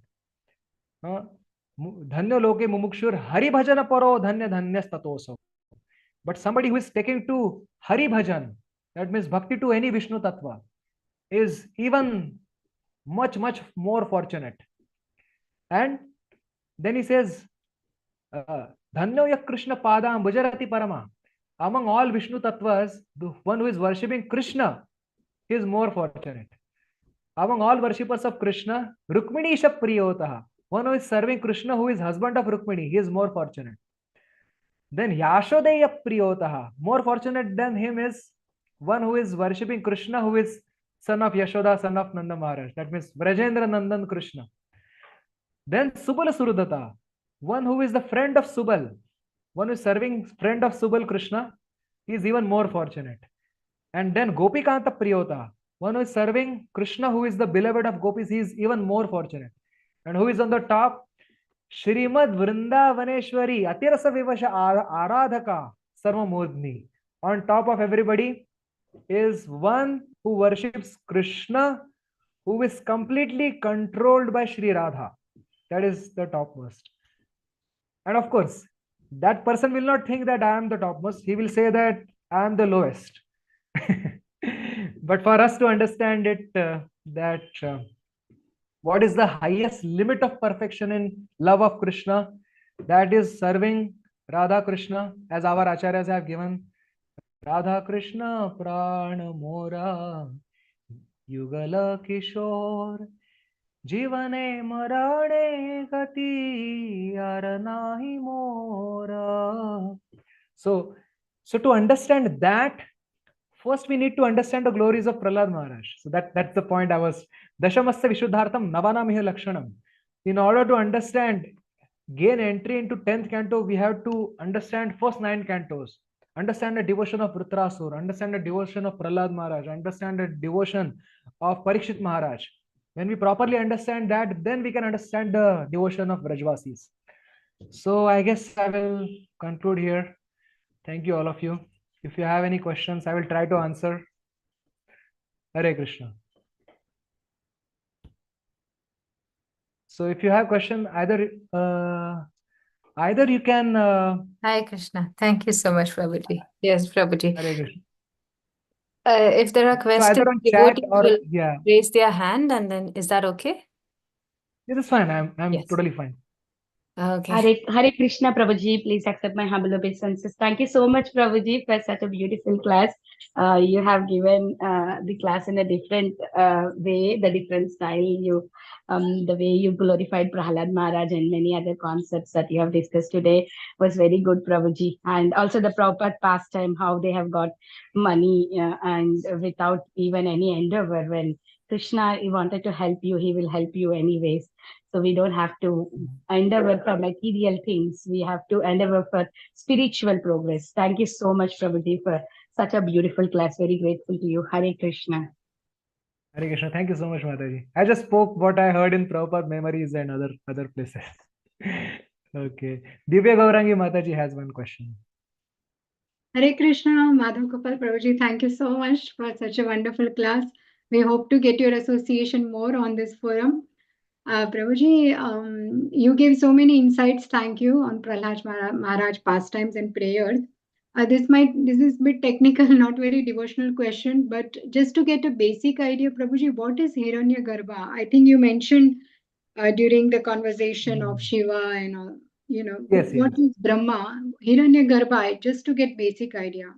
Dhanya loke mumukshur hari bhajana paro dhanya dhanya statoso. But somebody who is taking to hari bhajan, that means bhakti to any Vishnu tattva, is even much more fortunate. And then he says, Dhanyo yak Krishna padam bujarati parama. Among all Vishnu tattvas, the one who is worshipping Krishna is more fortunate. Among all worshippers of Krishna, Rukmini priyotah. One who is serving Krishna, who is husband of Rukmini, he is more fortunate. Then Yashodeya priyotah. More fortunate than him is one who is worshipping Krishna, who is son of Yashoda, son of Nanda Maharaj. That means Brajendra Nandan Krishna. Then Subala Surudata. One who is the friend of Subal. One who is serving friend of Subal Krishna, he is even more fortunate. And then Gopikanta Priyota, one who is serving Krishna, who is the beloved of gopis, he is even more fortunate. And who is on the top? Srimad Vrindavaneshwari atirasa vivasha aradhaka sarvamurdhni. On top of everybody is one who worships Krishna, who is completely controlled by Sri Radha. That is the topmost. And of course, that person will not think that I am the topmost. He will say that I am the lowest. But for us to understand it, what is the highest limit of perfection in love of Krishna? That is serving Radha Krishna, as our acharyas have given. Radha Krishna prana mora yugala kishore Jivane marane gati aranahi mora. So to understand that, first we need to understand the glories of Prahlad Maharaj. So that's the point I was. Dashamasya Vishuddhartham Navanamiha Lakshanam. In order to understand, gain entry into 10th canto, we have to understand first 9 cantos. Understand the devotion of Vritrasur, understand the devotion of Prahlad Maharaj, understand the devotion of Parikshit Maharaj. When we properly understand that, then we can understand the devotion of Brajvasis. So I guess I will conclude here. Thank you all of you. If you have any questions, I will try to answer. Hare Krishna. So if you have question, either you can. Hare Krishna. Thank you so much, Prabhuji. Yes, Prabhuji. Hare Krishna. If there are So either questions, on chat devotees or will yeah, raise their hand, and then is that okay? it is fine. I'm Yes. totally fine. Okay. Hare Krishna, Prabhuji. Please accept my humble obeisances. Thank you so much, Prabhuji, for such a beautiful class. You have given the class in a different way, the different style. The way you glorified Prahlad Maharaj and many other concepts that you have discussed today was very good, Prabhuji. And also the Prabhupada pastime, how they have got money and without even any endeavor. When Krishna wanted to help you, he will help you anyways. So we don't have to endeavor for material things. We have to endeavor for spiritual progress. Thank you so much, Prabhuji, for such a beautiful class. Very grateful to you. Hare Krishna. Hare Krishna. Thank you so much, Mataji. I just spoke what I heard in Prabhupada memories and other places. Okay. Divya Gaurangi Mataji has one question. Hare Krishna, Madhav Gopal Prabhuji, thank you so much for such a wonderful class. We hope to get your association more on this forum. Prabhuji, you gave so many insights. Thank you on Prahlad Maharaj pastimes and prayers. This is a bit technical, not very devotional question, but just to get a basic idea, Prabhuji, what is Hiranyagarbha? I think you mentioned during the conversation of Shiva and all. Yes, What is Brahma? Hiranyagarbha, just to get basic idea.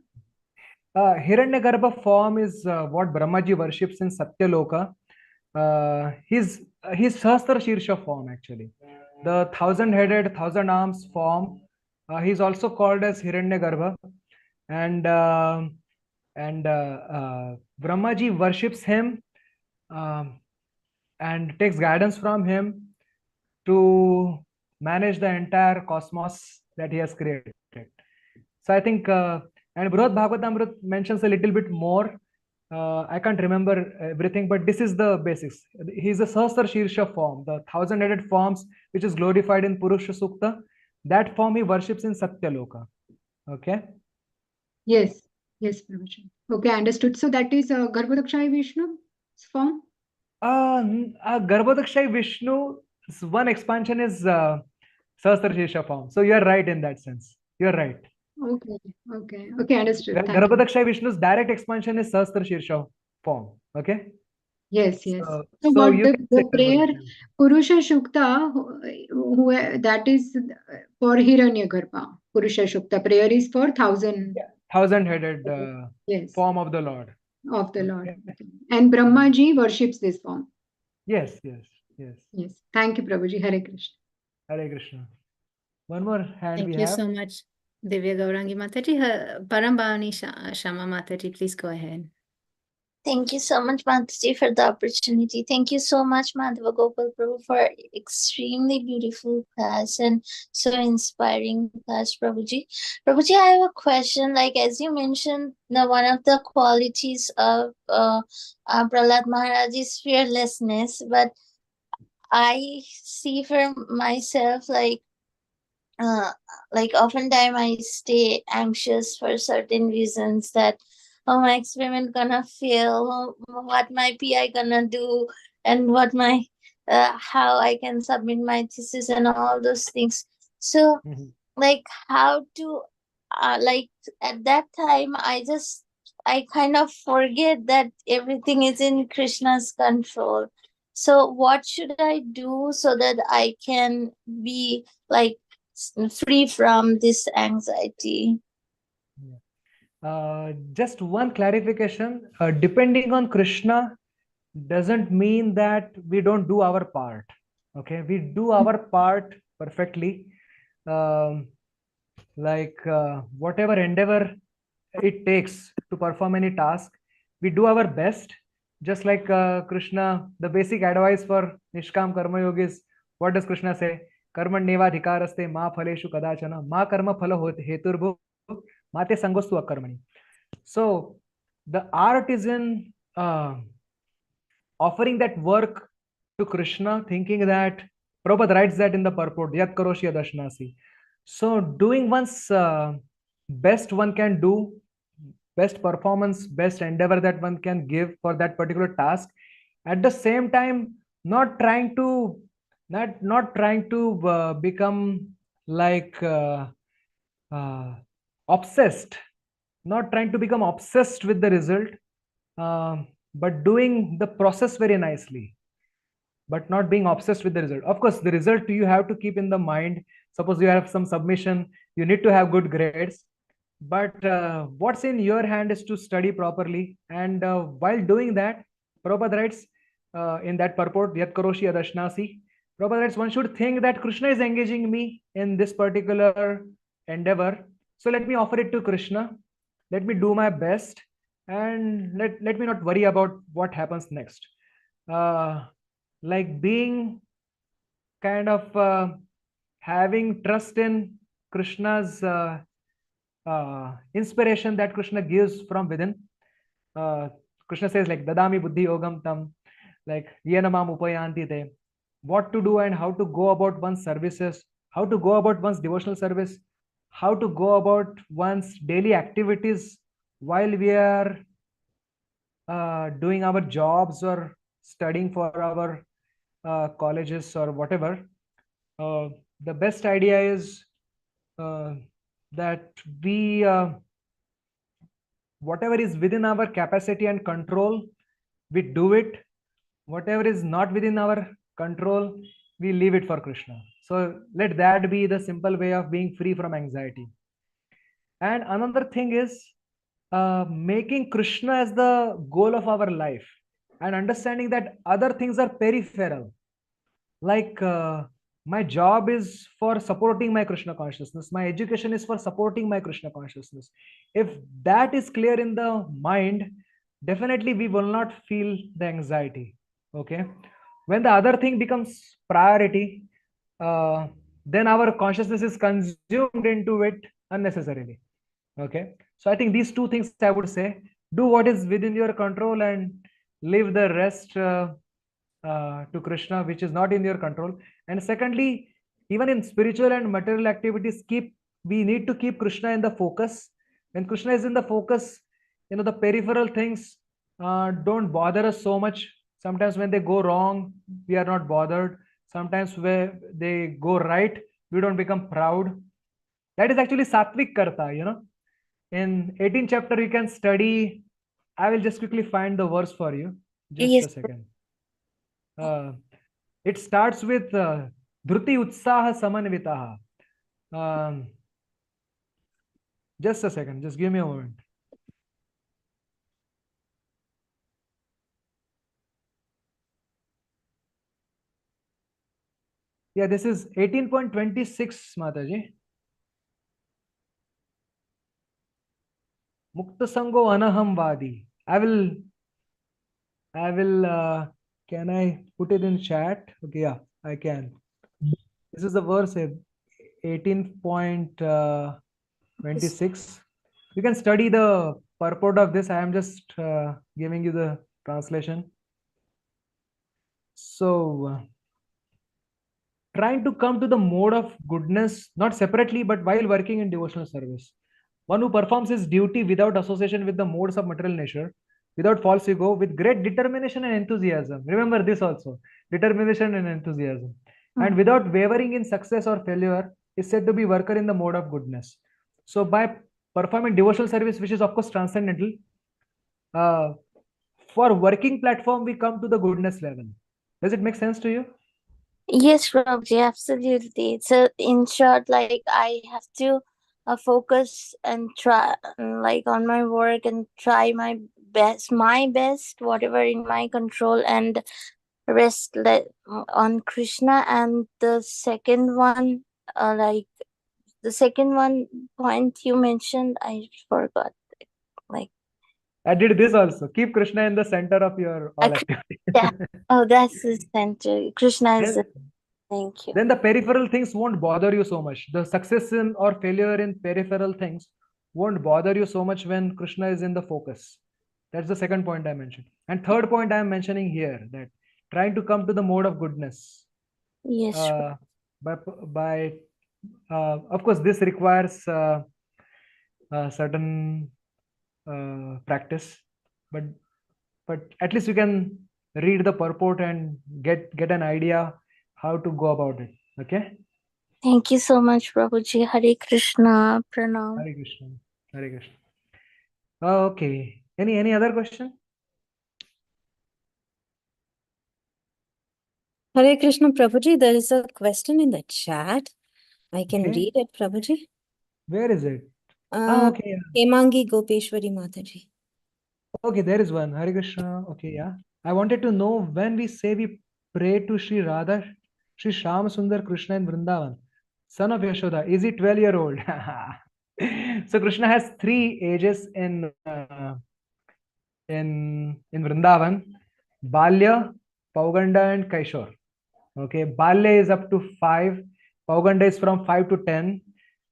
Hiranyagarbha form is what Brahmaji worships in Satyaloka. His Sahasra Shirsha form, actually. The 1,000-headed, 1,000 arms form. He's also called as Hiranyagarbha. And Brahmaji worships him and takes guidance from him to manage the entire cosmos that he has created. So I think, and Brihad Bhagavatam mentions a little bit more. I can't remember everything, but this is the basics. He's a Sahasra Shirsha form, the 1,000-headed forms, which is glorified in Purusha Sukta. That form he worships in Satyaloka. Okay? Yes, Prabhuji. Okay, understood. So that is Garbhodakshaya Vishnu's form? Garbhodakshaya Vishnu's one expansion is Sahasra Shirsha form. So you are right in that sense. You are right. Okay, understood. Garbhodakshaya Vishnu's direct expansion is Sahasra Shirsha form. Okay? Yes. So what you can say the prayer Purusha Shukta, that is for Hiranyagarbha. Purusha Shukta prayer is for 1,000. 1,000-headed Yes. form of the Lord. Of the Lord. Okay. And Brahmaji worships this form. Yes. Thank you, Prabhuji. Hare Krishna. Hare Krishna. One more hand Thank we you have. so much, Divya Gaurangi Mataji. Parambhavani Shama Mataji, please go ahead. Thank you so much, Mataji, for the opportunity. Thank you so much, Madhav Gopal Prabhu, for extremely beautiful class and so inspiring class, Prabhuji. Prabhuji, I have a question. Like, as you mentioned, one of the qualities of Prahlad Maharaj is fearlessness, but I see for myself, like oftentimes I stay anxious for certain reasons that, oh, my experiment gonna fail, what my PI gonna do, and what my how I can submit my thesis and all those things. So like how to like at that time I kind of forget that everything is in Krishna's control. So what should I do so that I can be like free from this anxiety? Just one clarification. Depending on Krishna doesn't mean that we don't do our part. Okay, we do our part perfectly. Whatever endeavor it takes to perform any task, we do our best. Just like Krishna, the basic advice for Nishkam Karma Yoga is, what does Krishna say? Karmanyeva adhikaraste ma phaleshu kadachana ma karma phala heturbhu mate sangostu akarmani. So the art is in offering that work to Krishna, thinking that Prabhupada writes that in the purport, Yat Karoshi Dashnasi. So doing one's best one can do, best performance, best endeavor that one can give for that particular task. At the same time, not trying to become like obsessed, not trying to become obsessed with the result, but doing the process very nicely, but not being obsessed with the result. Of course, the result you have to keep in the mind. Suppose you have some submission, you need to have good grades, but what's in your hand is to study properly. And while doing that, Prabhupada writes in that purport, Yat Karoshi Adashnasi, Prabhupada writes, one should think that Krishna is engaging me in this particular endeavor. So let me offer it to Krishna. Let me do my best, and let me not worry about what happens next. Like being kind of having trust in Krishna's inspiration that Krishna gives from within. Krishna says like Dadami Buddhi Yogam Tam, like Yenamam Upayanti Te. What to do and how to go about one's services, how to go about one's devotional service, how to go about one's daily activities while we are doing our jobs or studying for our colleges or whatever. The best idea is that we whatever is within our capacity and control, we do it. Whatever is not within our control, we leave it for Krishna. So let that be the simple way of being free from anxiety. And another thing is making Krishna as the goal of our life and understanding that other things are peripheral. Like my job is for supporting my Krishna consciousness. My education is for supporting my Krishna consciousness. If that is clear in the mind, definitely we will not feel the anxiety. Okay. When the other thing becomes priority, then our consciousness is consumed into it unnecessarily. Okay. So I think these two things I would say: do what is within your control and leave the rest to Krishna, which is not in your control. And secondly, even in spiritual and material activities, we need to keep Krishna in the focus. When Krishna is in the focus, the peripheral things don't bother us so much. Sometimes when they go wrong, we are not bothered. Sometimes where they go right, we don't become proud. That is actually Sattvic Karta, In 18th chapter, you can study. I will just quickly find the verse for you. Just a second. It starts with Dhruti Utsaha Samanvitaha. Just a second. Just give me a moment. Yeah, this is 18.26, Mataji. Mukta Sango Anaham Vadi. I will, can I put it in chat? Okay, yeah, I can. This is the verse 18.26. You can study the purport of this. I am just giving you the translation. So, trying to come to the mode of goodness, not separately, but while working in devotional service. One who performs his duty without association with the modes of material nature, without false ego, with great determination and enthusiasm. Remember this also, determination and enthusiasm. And without wavering in success or failure, is said to be worker in the mode of goodness. So by performing devotional service, which is of course transcendental, for working platform, we come to the goodness level. Does it make sense to you? Yes, Prabhuji, absolutely. So in short, like I have to focus and try like on my work and try my best, whatever in my control, and rest on Krishna. And the second one, the second one point you mentioned, I forgot. Like I did this also. Keep Krishna in the center of your all activity. Yeah. Oh, that's the center. Krishna is the... Thank you. Then the peripheral things won't bother you so much. The success in or failure in peripheral things won't bother you so much when Krishna is in the focus. That's the second point I mentioned. And third point I am mentioning here, that trying to come to the mode of goodness. Yes. By of course, this requires certain practice, but at least you can read the purport and get an idea how to go about it. Okay. Thank you so much, Prabhuji. Hare Krishna. Pranam. Hare Krishna. Hare Krishna. Okay. Any other question? Hare Krishna, Prabhuji. There is a question in the chat. I can read it, Prabhuji. Where is it? Okay. Hemangi Gopeshwari Mataji. Okay, there is one. Hare Krishna. Okay, yeah. I wanted to know, when we say we pray to Sri Radha, Sri Sham Sundar Krishna in Vrindavan, son of Yashoda, is he 12-year-old? So Krishna has 3 ages in Vrindavan: Balya, Pauganda, and Kaishor. Okay, Balya is up to 5, Pauganda is from 5 to 10,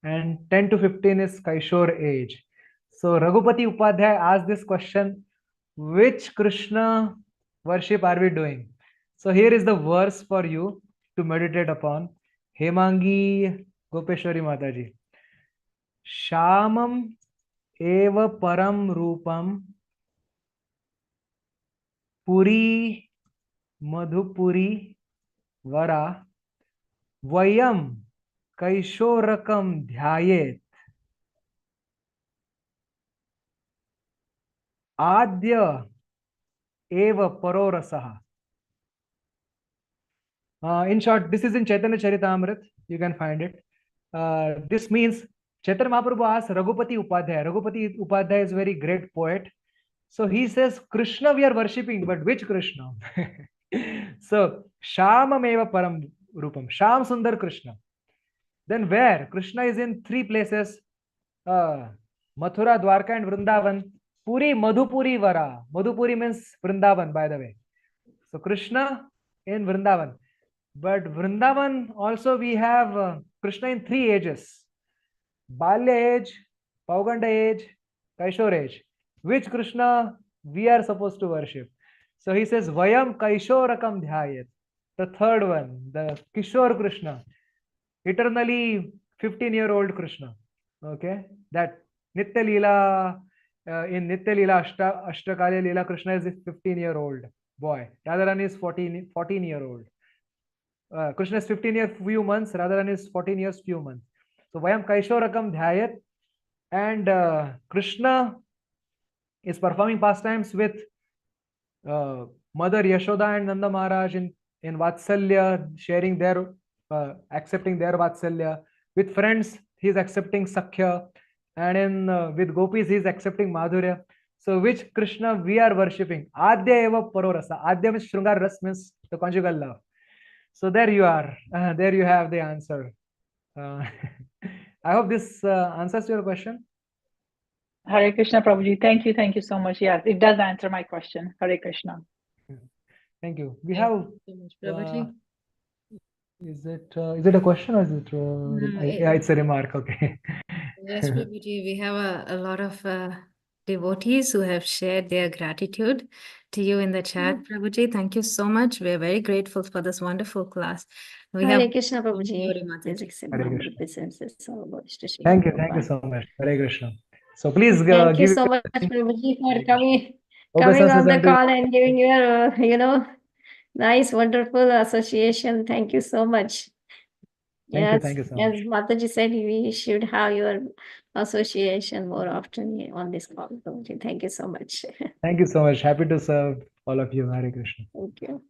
and 10 to 15 is Kaishor age. So Raghupati Upadhyay asked this question: which Krishna worship are we doing? So here is the verse for you to meditate upon. Hemangi Gopeshwari Mataji. Shamam eva param rupam puri madhupuri vara vayam kaishorakam dhyayet adya eva parorasaha. In short, this is in Chaitanya Charitamrita. You can find it. This means Chaitanya Mahaprabhu asked Raghupati Upadhyay. Raghupati Upadhyay is a very great poet. So he says, Krishna we are worshipping, but which Krishna? So, Shamam eva param rupam. Sham Sundar Krishna. Then where? Krishna is in 3 places. Mathura, Dwarka, and Vrindavan. Puri, Madhupuri, Vara. Madhupuri means Vrindavan, by the way. So Krishna in Vrindavan. But Vrindavan also we have Krishna in 3 ages: Balya age, Pauganda age, Kaishor age. Which Krishna we are supposed to worship? So he says, Vayam Kaishorakam Dhyayet. The 3rd one, the Kishore Krishna, eternally 15-year-old Krishna. Okay, that Nitya Leela, in Nitya Leela Ashtakali Leela, Krishna is a 15-year-old boy. Radharani is 14-year-old. Krishna is 15 years few months, Radharani is 14 years few months. So Vayam Kaishorakam Dhyayat, and Krishna is performing pastimes with Mother Yashoda and Nanda Maharaj in Vatsalya, sharing their, accepting their Vatsalya. With friends, he is accepting Sakhya, and with gopis, he is accepting Madhurya. So which Krishna we are worshipping? Adya eva parorasa. Adya means Shrungar Ras, means the conjugal love. So there you are. There you have the answer. I hope this answers your question. Hare Krishna, Prabhuji. Thank you so much. Yes, it does answer my question. Hare Krishna. Thank you. We have. Is it a question or is it? Yeah, it's a remark. Okay. Yes, Prabhuji, we have a lot of devotees who have shared their gratitude to you in the chat. Prabhuji, thank you so much. We are very grateful for this wonderful class. We Hare have Krishna, Prabhuji. Please accept Hare my Krishna. Presences, all goes to Sri Thank you Prabhupada. so much. Hare Krishna. So please Thank you give so much, Prabhuji, for coming obeisances on the unto call and giving your, nice, wonderful association. Thank you so much. Thank you so much. As Mataji said, we should have your association more often on this call. Prabhuji. Thank you so much. Thank you so much. Happy to serve all of you. Hare Krishna. Thank you.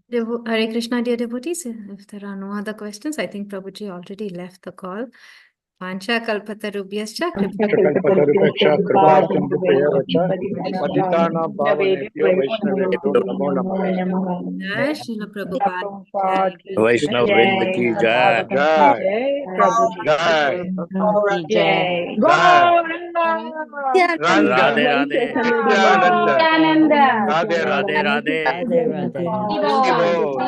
Hare Krishna, dear devotees. If there are no other questions, I think Prabhuji already left the call. Pancha kalpatarubhyascha Patitana Bhavanebhyo Vaishnavebhyo Namo Namaha. Jai Srila Prabhupada. Vaishnav Vrinda ki jai. Jai. Jai. Jai. Radhe Radhe. Nityananda. Radhe Radhe. Radhe Radhe. Haribo.